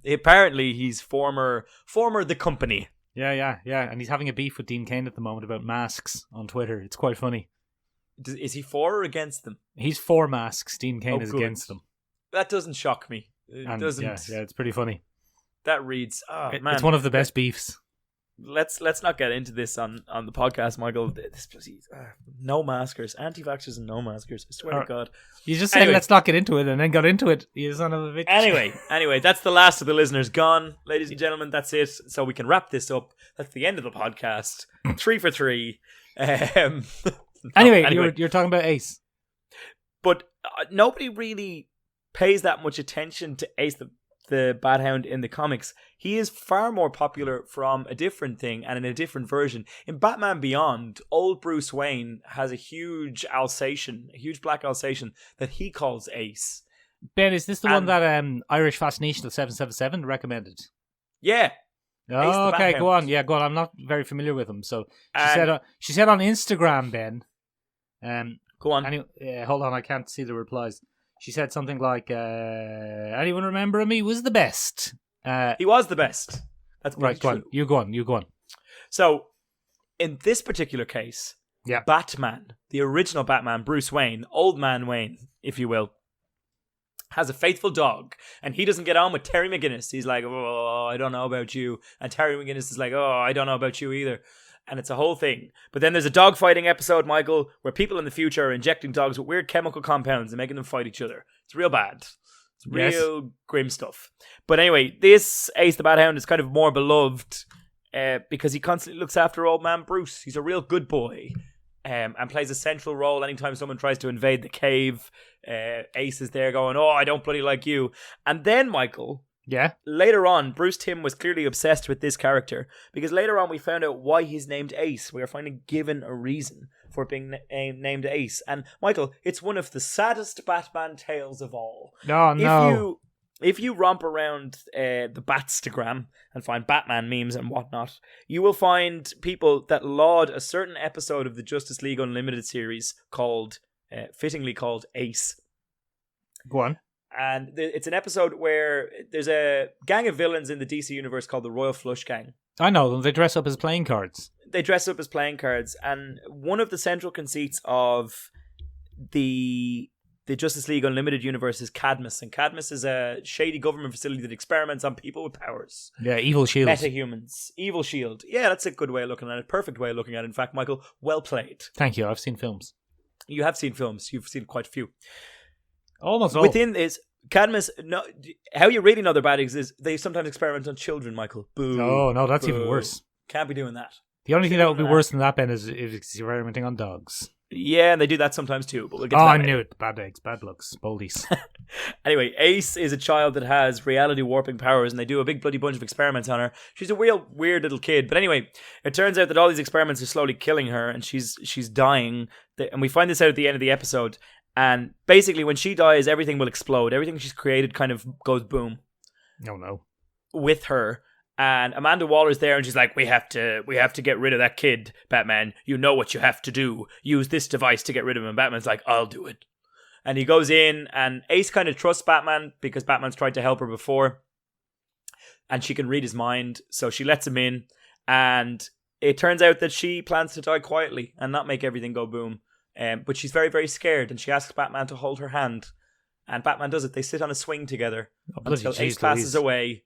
apparently, he's former the company. Yeah. And he's having a beef with Dean Cain at the moment about masks on Twitter. It's quite funny. Is he for or against them? He's for masks. Dean Cain is against them. That doesn't shock me. It doesn't. Yeah, it's pretty funny. That reads, man. It's one of the best beefs. Let's not get into this on the podcast, Michael. This no maskers, anti-vaxxers and no maskers. I swear to God. You just said let's not get into it, and then got into it. You son of a bitch. Anyway, that's the last of the listeners gone, ladies and gentlemen. That's it. So we can wrap this up. That's the end of the podcast. 3 for 3. Anyway, you're talking about Ace, but nobody really pays that much attention to Ace the Bat Hound in the comics. He is far more popular from a different thing and in a different version. In Batman Beyond, old Bruce Wayne has a huge black Alsatian that he calls Ace. Ben, is this the one that Irish Fascination of 777 recommended? Yeah. Oh, okay, go on. Yeah, go on. I'm not very familiar with him. So she said on Instagram, Ben. Go on. Hold on, I can't see the replies. She said something like, anyone remember me was the best. He was the best. That's right. Go on. You go on. So, in this particular case, Batman, the original Batman, Bruce Wayne, old man Wayne, if you will, has a faithful dog, and he doesn't get on with Terry McGinnis. He's like, oh, I don't know about you. And Terry McGinnis is like, oh, I don't know about you either. And it's a whole thing. But then there's a dog fighting episode, Michael, where people in the future are injecting dogs with weird chemical compounds and making them fight each other. It's real bad. It's real grim stuff. But anyway, this Ace the Bat Hound is kind of more beloved because he constantly looks after old man Bruce. He's a real good boy. and plays a central role anytime someone tries to invade the cave. Ace is there going, "Oh, I don't bloody like you." And then, Michael, Yeah. later on, Bruce Timm was clearly obsessed with this character because later on we found out why he's named Ace. We are finally given a reason for being named Ace. And Michael, it's one of the saddest Batman tales of all. Oh, no. If you romp around the Batstagram and find Batman memes and whatnot, you will find people that laud a certain episode of the Justice League Unlimited series fittingly called Ace. Go on. And it's an episode where there's a gang of villains in the DC universe called the Royal Flush Gang. I know them. They dress up as playing cards. They dress up as playing cards, and one of the central conceits of the Justice League Unlimited universe is Cadmus, and Cadmus is a shady government facility that experiments on people with powers. Yeah, evil shield. Metahumans. Evil shield. Yeah, that's a good way of looking at it. Perfect way of looking at it. In fact, Michael, well played. Thank you. I've seen films. You have seen films. You've seen quite a few. Almost all. Within this, Cadmus, no, how you really know they're bad is they sometimes experiment on children, Michael. Boo. Oh, no, that's Boo. even worse. Can't be doing that. The only thing that would be worse than that, Ben, is if it's experimenting on dogs. Yeah, and they do that sometimes too, but we'll get to Oh, that I later. knew it. Bad eggs, bad looks, boldies. Anyway, Ace is a child that has reality warping powers, and they do a big bloody bunch of experiments on her. She's a real weird little kid. But anyway, it turns out that all these experiments are slowly killing her, and she's dying. And we find this out at the end of the episode. And basically, when she dies, everything will explode. Everything she's created kind of goes boom. Oh, no. With her. And Amanda Waller's there, and she's like, we have to get rid of that kid, Batman. You know what you have to do. Use this device to get rid of him. And Batman's like, I'll do it. And he goes in, and Ace kind of trusts Batman because Batman's tried to help her before. And she can read his mind, so she lets him in. And it turns out that she plans to die quietly and not make everything go boom. But she's very, very scared, and she asks Batman to hold her hand. And Batman does it. They sit on a swing together until Ace passes away.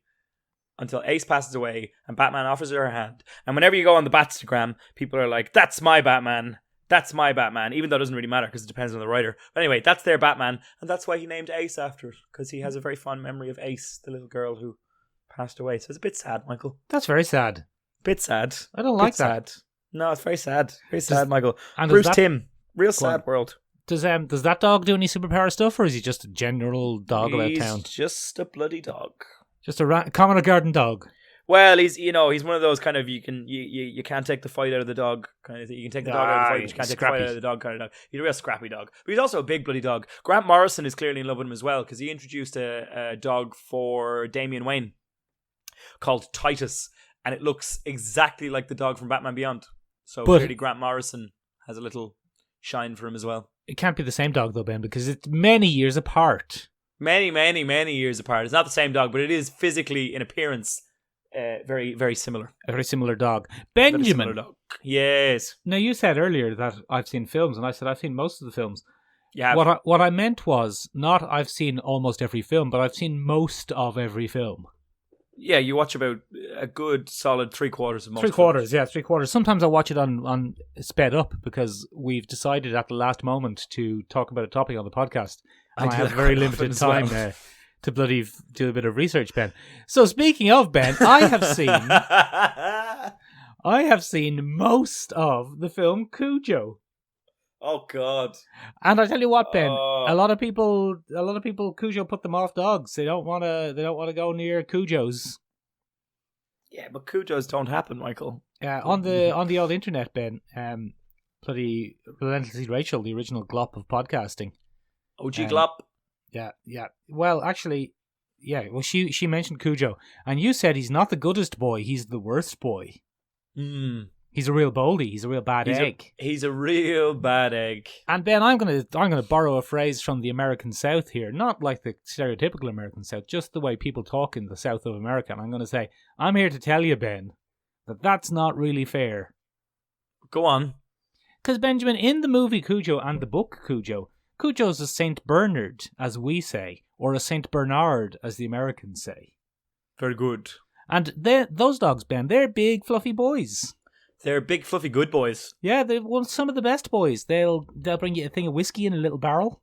Until Ace passes away, and Batman offers her hand. And whenever you go on the Batstagram, people are like, that's my Batman. That's my Batman. Even though it doesn't really matter because it depends on the writer. But anyway, that's their Batman. And that's why he named Ace after it. Because he has a very fond memory of Ace, the little girl who passed away. So it's a bit sad, Michael. That's very sad. Bit sad. I don't like that. Sad. No, it's very sad. Very sad, Michael. And Bruce Timm. Real sad world. Does that dog do any superpower stuff, or is he just a general dog about town? He's just a bloody dog. Just a common garden dog. Well, he's one of those kind of you can't take the fight out of the dog kind of thing. You can take the dog out of the fight, but you can't take the fight out of the dog kind of dog. He's a real scrappy dog, but he's also a big bloody dog. Grant Morrison is clearly in love with him as well because he introduced a dog for Damian Wayne called Titus, and it looks exactly like the dog from Batman Beyond. So clearly Grant Morrison has a little shine for him as well. It can't be the same dog though, Ben, because it's many years apart. Many, many, many years apart. It's not the same dog, but it is physically in appearance very, very similar. A very similar dog. Benjamin. Very similar dog. Yes. Now, you said earlier that I've seen films, and I said I've seen most of the films. Yeah. What I meant was not I've seen almost every film, but I've seen most of every film. Yeah, you watch about a good solid 3/4 of most. 3/4, yeah, 3/4. Sometimes I watch it on sped up because we've decided at the last moment to talk about a topic on the podcast. And I have very limited time to bloody do a bit of research, Ben. So speaking of Ben, I have seen most of the film Cujo. Oh God! And I tell you what, Ben, a lot of people, Cujo put them off dogs. They don't want to go near Cujos. Yeah, but Cujos don't happen, Michael. On the old internet, Ben, bloody Relentlessly Rachel, the original glop of podcasting. OG glop. Yeah. Well, actually, yeah. Well, she mentioned Cujo, and you said he's not the goodest boy; he's the worst boy. He's a real boldy. He's a real bad egg. He's a real bad egg. And Ben, I'm gonna borrow a phrase from the American South here, not like the stereotypical American South, just the way people talk in the South of America. And I'm going to say, I'm here to tell you, Ben, that that's not really fair. Go on. Because Benjamin, in the movie Cujo and the book Cujo, Cujo's a Saint Bernard, as we say, or a Saint Bernard, as the Americans say. Very good. And those dogs, Ben, they're big, fluffy boys. They're big, fluffy, good boys. Yeah, they're some of the best boys. They'll bring you a thing of whiskey in a little barrel.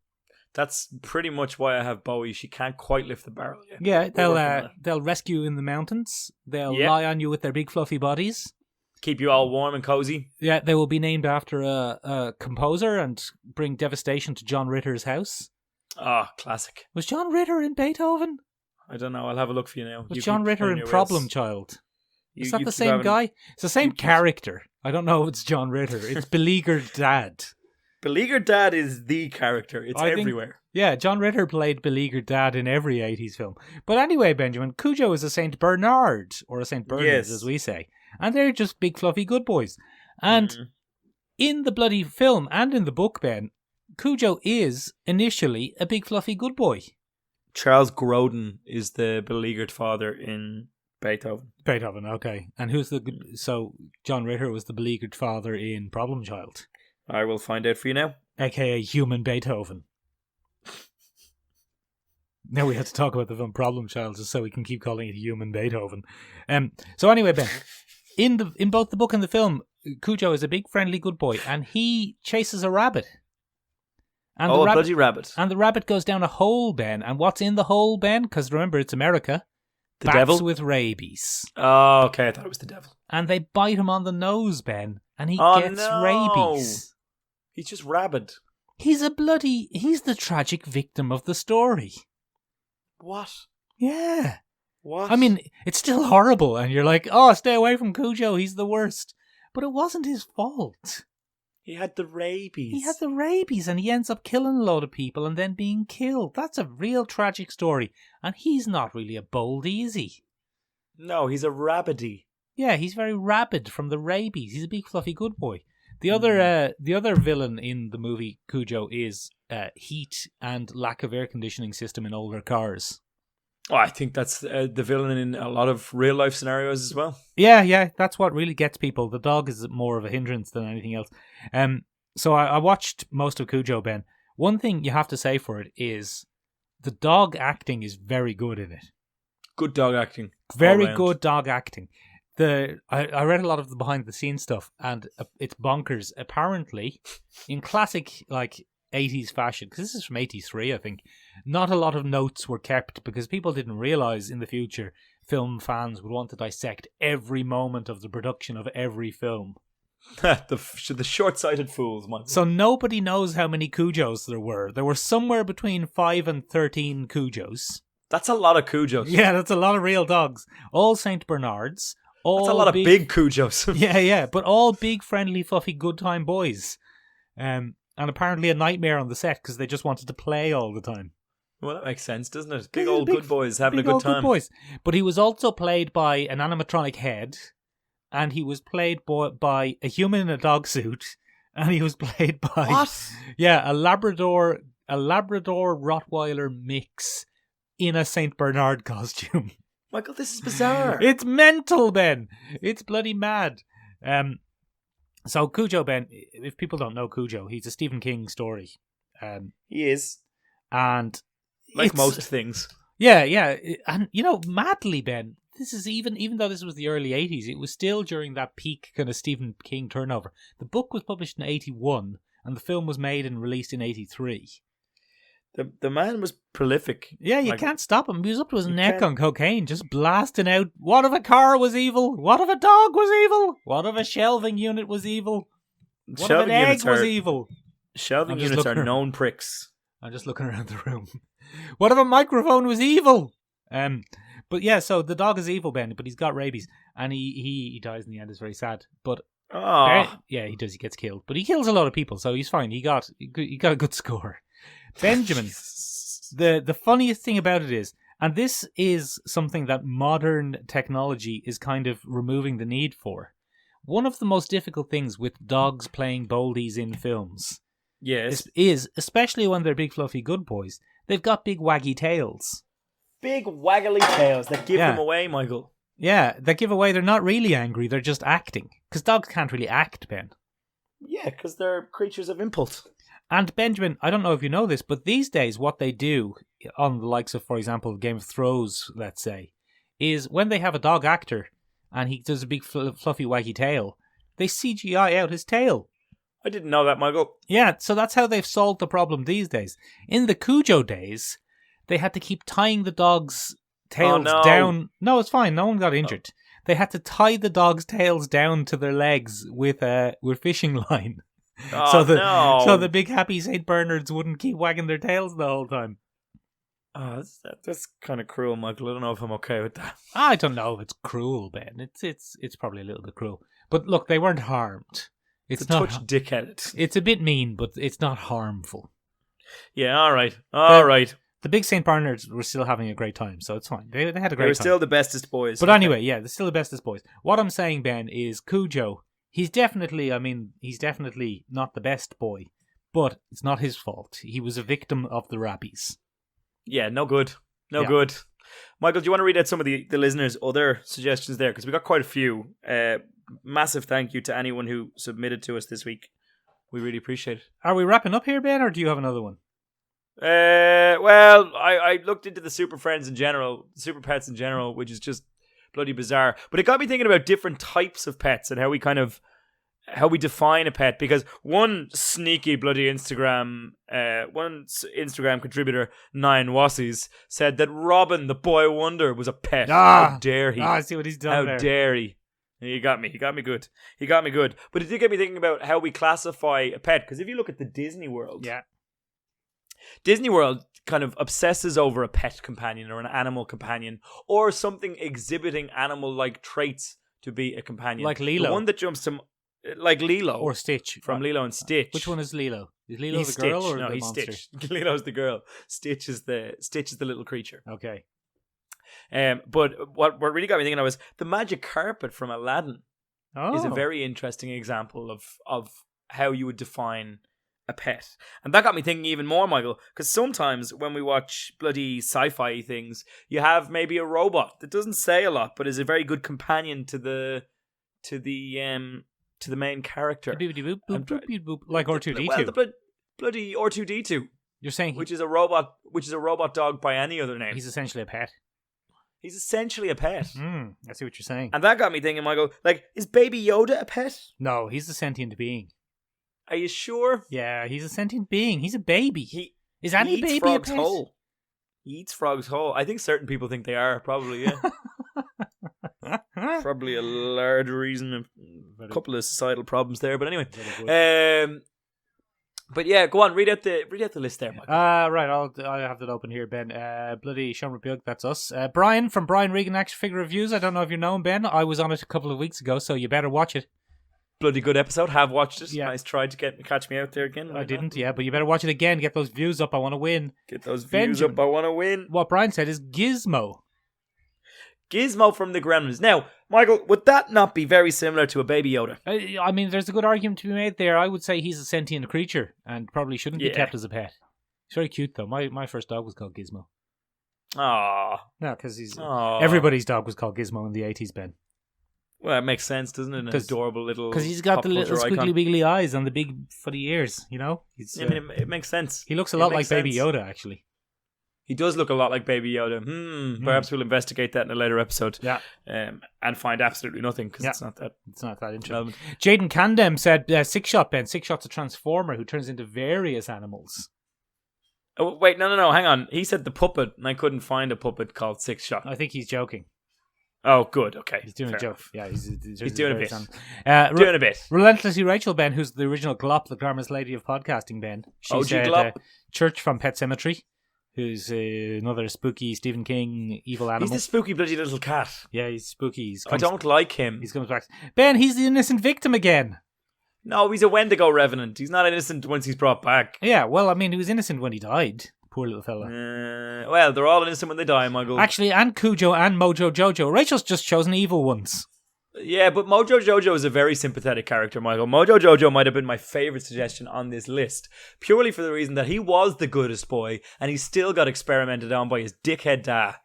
That's pretty much why I have Bowie. She can't quite lift the barrel yet. Yeah, they'll rescue you in the mountains. They'll lie on you with their big, fluffy bodies. Keep you all warm and cozy. Yeah, they will be named after a composer and bring devastation to John Ritter's house. Ah, classic. Was John Ritter in Beethoven? I don't know. I'll have a look for you now. Was John Ritter in Problem Child? Is that the keep same having- guy? It's the same character. I don't know if it's John Ritter. It's Beleaguered Dad. Beleaguered Dad is the character. It's everywhere. Yeah, John Ritter played Beleaguered Dad in every 80s film. But anyway, Benjamin, Cujo is a Saint Bernard, or a Saint Bernard, Yes. as we say. And they're just big, fluffy good boys. And in the bloody film and in the book, Ben, Cujo is initially a big, fluffy good boy. Charles Grodin is the beleaguered father in Beethoven. Beethoven, okay. And who's the good... So, John Ritter was the beleaguered father in Problem Child. I will find out for you now. A.K.A. Human Beethoven. Now we have to talk about the film Problem Child just so we can keep calling it Human Beethoven. So anyway, Ben, in both the book and the film, Cujo is a big, friendly, good boy, and he chases a rabbit. And a bloody rabbit. And the rabbit goes down a hole, Ben. And what's in the hole, Ben? Because remember, it's America. The Bats devil? with rabies. Oh, okay. I thought it was the devil. And they bite him on the nose, Ben. And he gets no. rabies. He's just rabid. He's the tragic victim of the story. What? Yeah. What? I mean, it's still horrible, and you're like, oh, stay away from Cujo, he's the worst. But it wasn't his fault. He had the rabies. And he ends up killing a load of people and then being killed. That's a real tragic story. And he's not really a boldy, is he? No, he's a rabbity. Yeah, he's very rabid from the rabies. He's a big, fluffy good boy. The other villain in the movie Cujo is heat and lack of air conditioning system in older cars. Oh, I think that's the villain in a lot of real life scenarios as well. Yeah, that's what really gets people. The dog is more of a hindrance than anything else. So I watched most of Cujo, Ben. One thing you have to say for it is the dog acting is very good in it. Good dog acting. Very good dog acting. I read a lot of the behind the scenes stuff, and it's bonkers. Apparently, in classic 80s fashion, because this is from 83, I think, not a lot of notes were kept because people didn't realize in the future film fans would want to dissect every moment of the production of every film. the short-sighted fools, Michael. So nobody knows how many Cujos there were. There were somewhere between 5 and 13 Cujos. That's a lot of Cujos. Yeah, that's a lot of real dogs. All Saint Bernards. That's a lot of big Cujos. yeah, but all big, friendly, fluffy, good time boys. And apparently a nightmare on the set because they just wanted to play all the time. Well, that makes sense, doesn't it? Big old good boys having a good time. Good boys. But he was also played by an animatronic head, and he was played by a human in a dog suit, and he was played by what? Yeah, a Labrador Rottweiler mix in a Saint Bernard costume. Michael, this is bizarre. It's mental, Ben. It's bloody mad. So Cujo, Ben, if people don't know Cujo, he's a Stephen King story. He is. And like most things. Yeah. And, madly, Ben, this is even though this was the early 80s, it was still during that peak kind of Stephen King turnover. The book was published in 81, and the film was made and released in 83. The man was prolific. Yeah, you can't stop him. He was up to his neck on cocaine, just blasting out, what if a car was evil? What if a dog was evil? What if a shelving unit was evil? What if an egg was evil? Shelving units are known pricks. I'm just looking around the room. What if a microphone was evil? But yeah, so the dog is evil, Ben, but he's got rabies. And he dies in the end. It's very sad. But yeah, he does. He gets killed. But he kills a lot of people, so he's fine. He got a good score. Benjamin, the funniest thing about it is, and this is something that modern technology is kind of removing the need for, one of the most difficult things with dogs playing boldies in films is, especially when they're big fluffy good boys, they've got big waggy tails. Big waggly tails that give them away, Michael. Yeah, that give away they're not really angry, they're just acting. Because dogs can't really act, Ben. Yeah, because they're creatures of impulse. And Benjamin, I don't know if you know this, but these days what they do on the likes of, for example, Game of Thrones, let's say, is when they have a dog actor and he does a big fluffy waggy tail, they CGI out his tail. I didn't know that, Michael. Yeah, so that's how they've solved the problem these days. In the Cujo days, they had to keep tying the dog's tails down. No, it's fine. No one got injured. they had to tie the dog's tails down to their legs with fishing line. Oh, so the big happy St. Bernards wouldn't keep wagging their tails the whole time. Oh, that's kind of cruel, Michael. I don't know if I'm okay with that. I don't know if it's cruel, Ben. It's probably a little bit cruel. But look, they weren't harmed. It's not touch dickheaded. It's a bit mean, but it's not harmful. Yeah, all right. The big St. Bernards were still having a great time, so it's fine. They had a great time. They were still the bestest boys. But anyway, yeah, they're still the bestest boys. What I'm saying, Ben, is Cujo, he's definitely not the best boy, but it's not his fault. He was a victim of the rabbies. Yeah, no good. Good. Michael, do you want to read out some of the listeners' other suggestions there? Because we got quite a few. Massive thank you to anyone who submitted to us this week. We really appreciate it. Are we wrapping up here, Ben, or do you have another one? Well, I looked into the super friends in general, super pets in general, which is just bloody bizarre. But it got me thinking about different types of pets and how we define a pet. Because one sneaky bloody Instagram contributor, 9 Wassies, said that Robin the Boy Wonder was a pet. How dare he? I see what he's done there. How dare he? He got me good. But it did get me thinking about how we classify a pet. Because if you look at the Disney World, Disney World kind of obsesses over a pet companion or an animal companion or something exhibiting animal-like traits to be a companion. Like Lilo. The one that jumps to... Like Lilo. Or Stitch. From Lilo and Stitch. Which one is Lilo? Is Lilo he's the girl Stitch. or no, the he's monster? Stitch. Lilo's the girl. Stitch is the little creature. Okay. But what really got me thinking of was the magic carpet from Aladdin is a Oh. very interesting example of how you would define a pet. And that got me thinking even more, Michael, because sometimes when we watch bloody sci-fi things, you have maybe a robot that doesn't say a lot, but is a very good companion to the main character. Boop, boop, boop, boop, boop, like R2D2. Well, the bloody R2D2. You're saying which is a robot dog by any other name. he's essentially a pet. He's essentially a pet. I see what you're saying. And that got me thinking, Michael, like, is Baby Yoda a pet? No, he's a sentient being. Are you sure? Yeah, he's a sentient being. He's a baby. Is any he eats baby Frog's a pet? whole. He eats Frog's whole. I think certain people think they are, probably, yeah. Probably a large reason. A couple of societal problems there, but anyway. But yeah, go on, read out the list there, Michael. Right, I have that open here, Ben. Bloody Sean Bug, that's us. Brian from Brian Regan Action Figure Reviews. I don't know if you know him, Ben. I was on it a couple of weeks ago, so you better watch it. Bloody good episode. Have watched it. Yeah. Nice try to catch me out there again. I didn't, yeah, but you better watch it again. Get those views up. I want to win. Get those views up. I want to win. What Brian said is Gizmo. Gizmo from the Gremlins. Now, Michael, would that not be very similar to a Baby Yoda? I mean, there's a good argument to be made there. I would say he's a sentient creature and probably shouldn't be kept as a pet. He's very cute, though. My first dog was called Gizmo. Aww. No, because everybody's dog was called Gizmo in the 80s, Ben. Well, it makes sense, doesn't it? An adorable little... Because he's got the little squiggly icon. wiggly eyes and the big footy ears, you know? I mean, it makes sense. He looks a lot like Baby Yoda, actually. He does look a lot like Baby Yoda. Perhaps we'll investigate that in a later episode. Yeah. And find absolutely nothing, because it's not that interesting. Jaden Candem said Six Shot, Ben. Six Shot's a transformer who turns into various animals. Oh, wait, no, hang on. He said the puppet, and I couldn't find a puppet called Six Shot. I think he's joking. Oh, good. Okay. He's doing a joke. Enough. Yeah, he's doing a bit. Doing a bit. Relentlessly Rachel, Ben, who's the original Glop, the glamorous lady of podcasting, Ben. She's Glop. Church from Pet Cemetery, who's another spooky Stephen King evil animal. He's the spooky bloody little cat. Yeah, he's spooky. I don't like him. He comes back. Ben, he's the innocent victim again. No, he's a Wendigo revenant. He's not innocent once he's brought back. Yeah, well, I mean, he was innocent when he died. Poor little fella. Well, they're all innocent when they die, Michael. Actually, and Cujo and Mojo Jojo. Rachel's just chosen evil ones. Yeah, but Mojo Jojo is a very sympathetic character, Michael. Mojo Jojo might have been my favourite suggestion on this list, purely for the reason that he was the goodest boy, and he still got experimented on by his dickhead dad.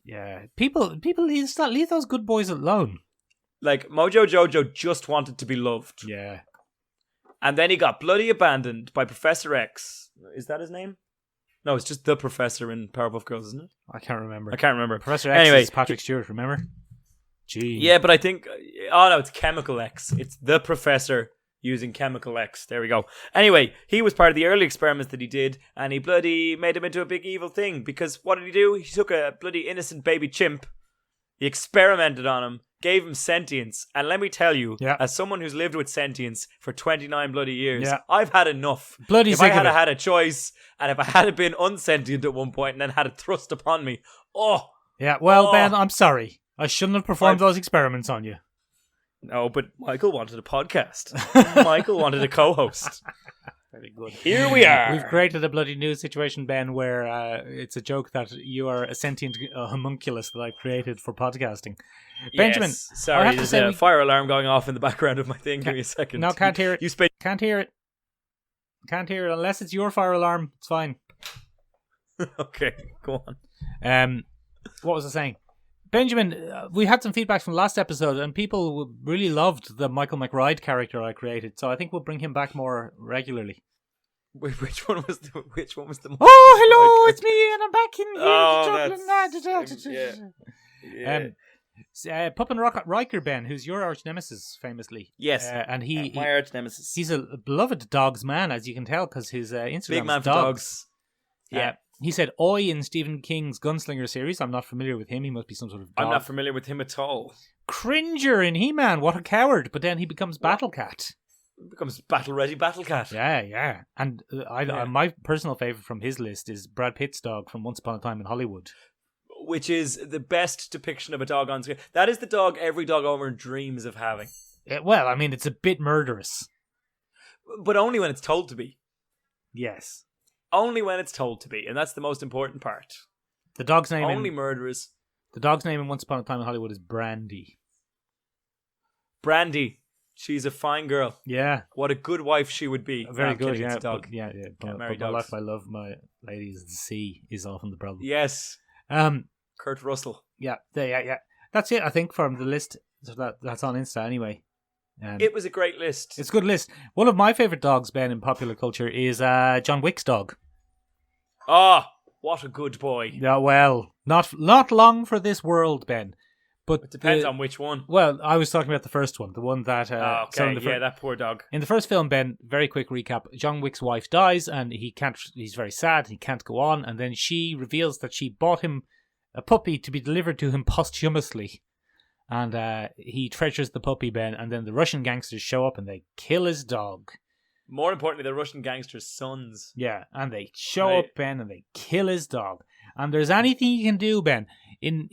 Yeah, people leave those good boys alone. Like, Mojo Jojo just wanted to be loved. Yeah. And then he got bloody abandoned by Professor X. Is that his name? No, it's just the Professor in Powerpuff Girls, isn't it? I can't remember. Professor X is Patrick Stewart, remember? Gee. Yeah, but I think... Oh, no, it's Chemical X. It's the Professor using Chemical X. There we go. Anyway, he was part of the early experiments that he did, and he bloody made him into a big evil thing. Because what did he do? He took a bloody innocent baby chimp. He experimented on him, gave him sentience, and let me tell you, Yeah. as someone who's lived with sentience for 29 bloody years, Yeah. I've had enough. Bloody if sick I of had it. had a choice, and if I had been unsentient at one point and then had it thrust upon me, Yeah, well, Oh. Ben, I'm sorry. I shouldn't have performed those experiments on you. no, but Michael wanted a podcast. Michael wanted a co-host. Very good. Here we are. We've created a bloody new situation, Ben, where it's a joke that you are a sentient homunculus that I've created for podcasting. Benjamin, Yes. I Sorry, have to there's say a fire alarm going off in the background of my thing. Give me a second. No, can't hear it. You spent. Can't hear it. Can't hear it unless it's your fire alarm. It's fine. Okay, go on. What was I saying? Benjamin, we had some feedback from last episode, and people really loved the Michael McRide character I created. So I think we'll bring him back more regularly. Wait, which one was the? Oh, hello, it's me, and I'm back in here. Yeah. Puppin Riker, Ben, who's your arch nemesis, famously. Yes, and my arch nemesis. he's a beloved dogs man, as you can tell, because his Instagram Big man is for dogs. Yeah. He said, "Oi" in Stephen King's Gunslinger series. I'm not familiar with him. He must be some sort of dog. I'm not familiar with him at all. Cringer in He-Man. What a coward! But then he becomes Battle Cat. He becomes battle ready battle cat. Yeah. And my personal favorite from his list is Brad Pitt's dog from Once Upon a Time in Hollywood. Which is the best depiction of a dog on screen. That is the dog every dog owner dreams of having. Well, I mean, it's a bit murderous. But only when it's told to be. Yes. Only when it's told to be. And that's the most important part. The dog's name Only murderers. The dog's name in Once Upon a Time in Hollywood is Brandy. Brandy. She's a fine girl. Yeah. What a good wife she would be. Very I'm good, kidding, yeah. it's a dog. But, yeah. Can't marry But my dogs. life, I love my ladies. The sea is often the problem. Yes. Kurt Russell. Yeah. That's it, I think, from the list. So that's on Insta anyway. It was a great list. It's a good list. One of my favourite dogs, Ben, in popular culture is John Wick's dog. Ah, what a good boy. Yeah, well, not long for this world, Ben. But It depends on which one. Well, I was talking about the first one, the one that. Okay, that poor dog. In the first film, Ben, very quick recap: John Wick's wife dies, and he's very sad. He can't go on, and then she reveals that she bought him a puppy to be delivered to him posthumously, and he treasures the puppy, Ben. And then the Russian gangsters show up and they kill his dog. More importantly, the Russian gangsters' sons. Yeah, and they show up, Ben, and they kill his dog. And there's anything you can do, Ben. In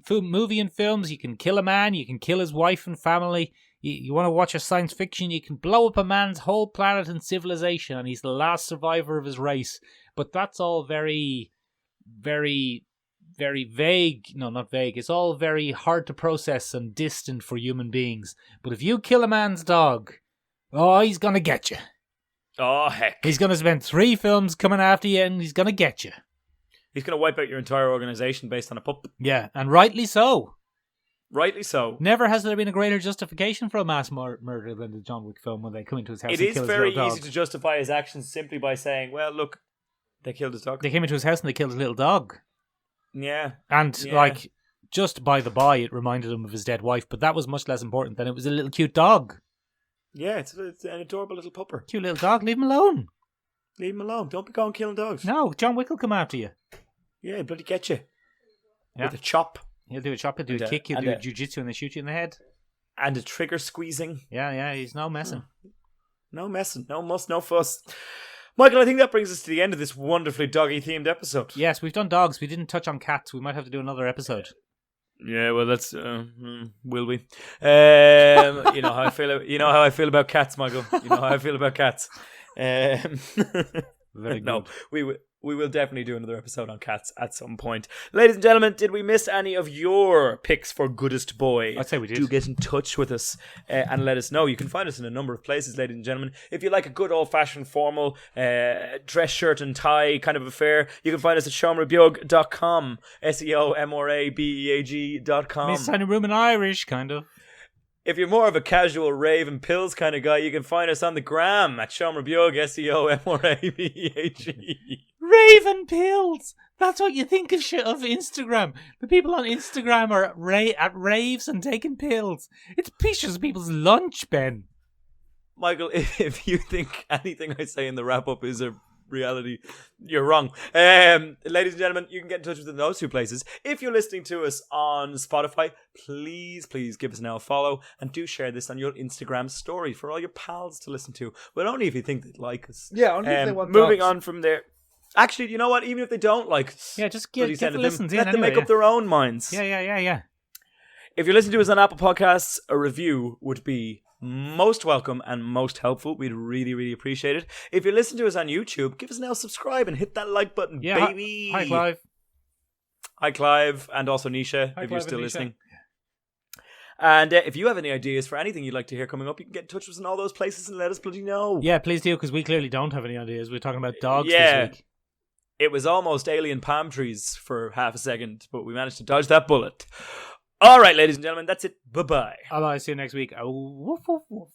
movie and films, you can kill a man, you can kill his wife and family. You want to watch a science fiction, you can blow up a man's whole planet and civilization, and he's the last survivor of his race. But that's all very, very, very vague. No, not vague. It's all very hard to process and distant for human beings. But if you kill a man's dog, oh, he's going to get you. Oh, heck. He's going to spend 3 films coming after you, and he's going to get you. He's going to wipe out your entire organisation based on a pup. Yeah, and rightly so. Rightly so. Never has there been a greater justification for a mass murder than the John Wick film when they come into his house It and is kill his very little dog. easy to justify his actions simply by saying, well, look, they killed his dog. They came into his house and they killed his little dog. Yeah. And, just by the by, it reminded him of his dead wife, but that was much less important than it was a little cute dog. Yeah, it's an adorable little pupper. Cute little dog, leave him alone. Leave him alone. Don't be going killing dogs. No, John Wick will come after you. Yeah, he'll bloody get you. Yeah. With a chop. He'll do a chop, he'll do a kick, he'll do a jiu-jitsu and then shoot you in the head. And a trigger squeezing. Yeah, he's no messing. No messing, no muss, no fuss. Michael, I think that brings us to the end of this wonderfully doggy-themed episode. Yes, we've done dogs. We didn't touch on cats. We might have to do another episode. Yeah, well, that's will we? You know how I feel. You know how I feel about cats, Michael. You know how I feel about cats. Very good. No, we will definitely do another episode on cats at some point. Ladies and gentlemen, did we miss any of your picks for Goodest Boy? I'd say we did. Do get in touch with us and let us know. You can find us in a number of places, ladies and gentlemen. If you like a good old-fashioned formal dress shirt and tie kind of affair, you can find us at seomrabeag.com, SEOMRABEAG.com. Miss Tiny Room in Irish, kind of. If you're more of a casual rave and pills kind of guy, you can find us on the gram at Seomrabeag, SEOMRABEAG. Raven pills. That's what you think of Instagram. The people on Instagram are at raves and taking pills. It's pictures of people's lunch, Ben. Michael, if you think anything I say in the wrap-up is a reality. You're wrong. Ladies and gentlemen, you can get in touch with us in those two places. If you're listening to us on Spotify, please give us now a follow and do share this on your Instagram story for all your pals to listen to. But only if you think they'd like us. Yeah, only if they want moving dogs. on from there. Actually, you know what? Even if they don't like us, Yeah, just give send the it listens them, in let them anyway, make up their own minds. Yeah. If you're listening to us on Apple Podcasts, a review would be most welcome and most helpful. We'd really, really appreciate it. If you're listening to us on YouTube, give us now subscribe and hit that like button, Yeah, baby. Hi, Clive. Hi, Clive, and also Nisha, Hi, if you're Clive still and Nisha. listening. And if you have any ideas for anything you'd like to hear coming up, you can get in touch with us in all those places and let us bloody know. Yeah, please do, because we clearly don't have any ideas. We're talking about dogs Yeah. this week. It was almost alien palm trees for half a second, but we managed to dodge that bullet. All right, ladies and gentlemen, that's it. Bye-bye. I'll see you next week. Oh, woof, woof, woof.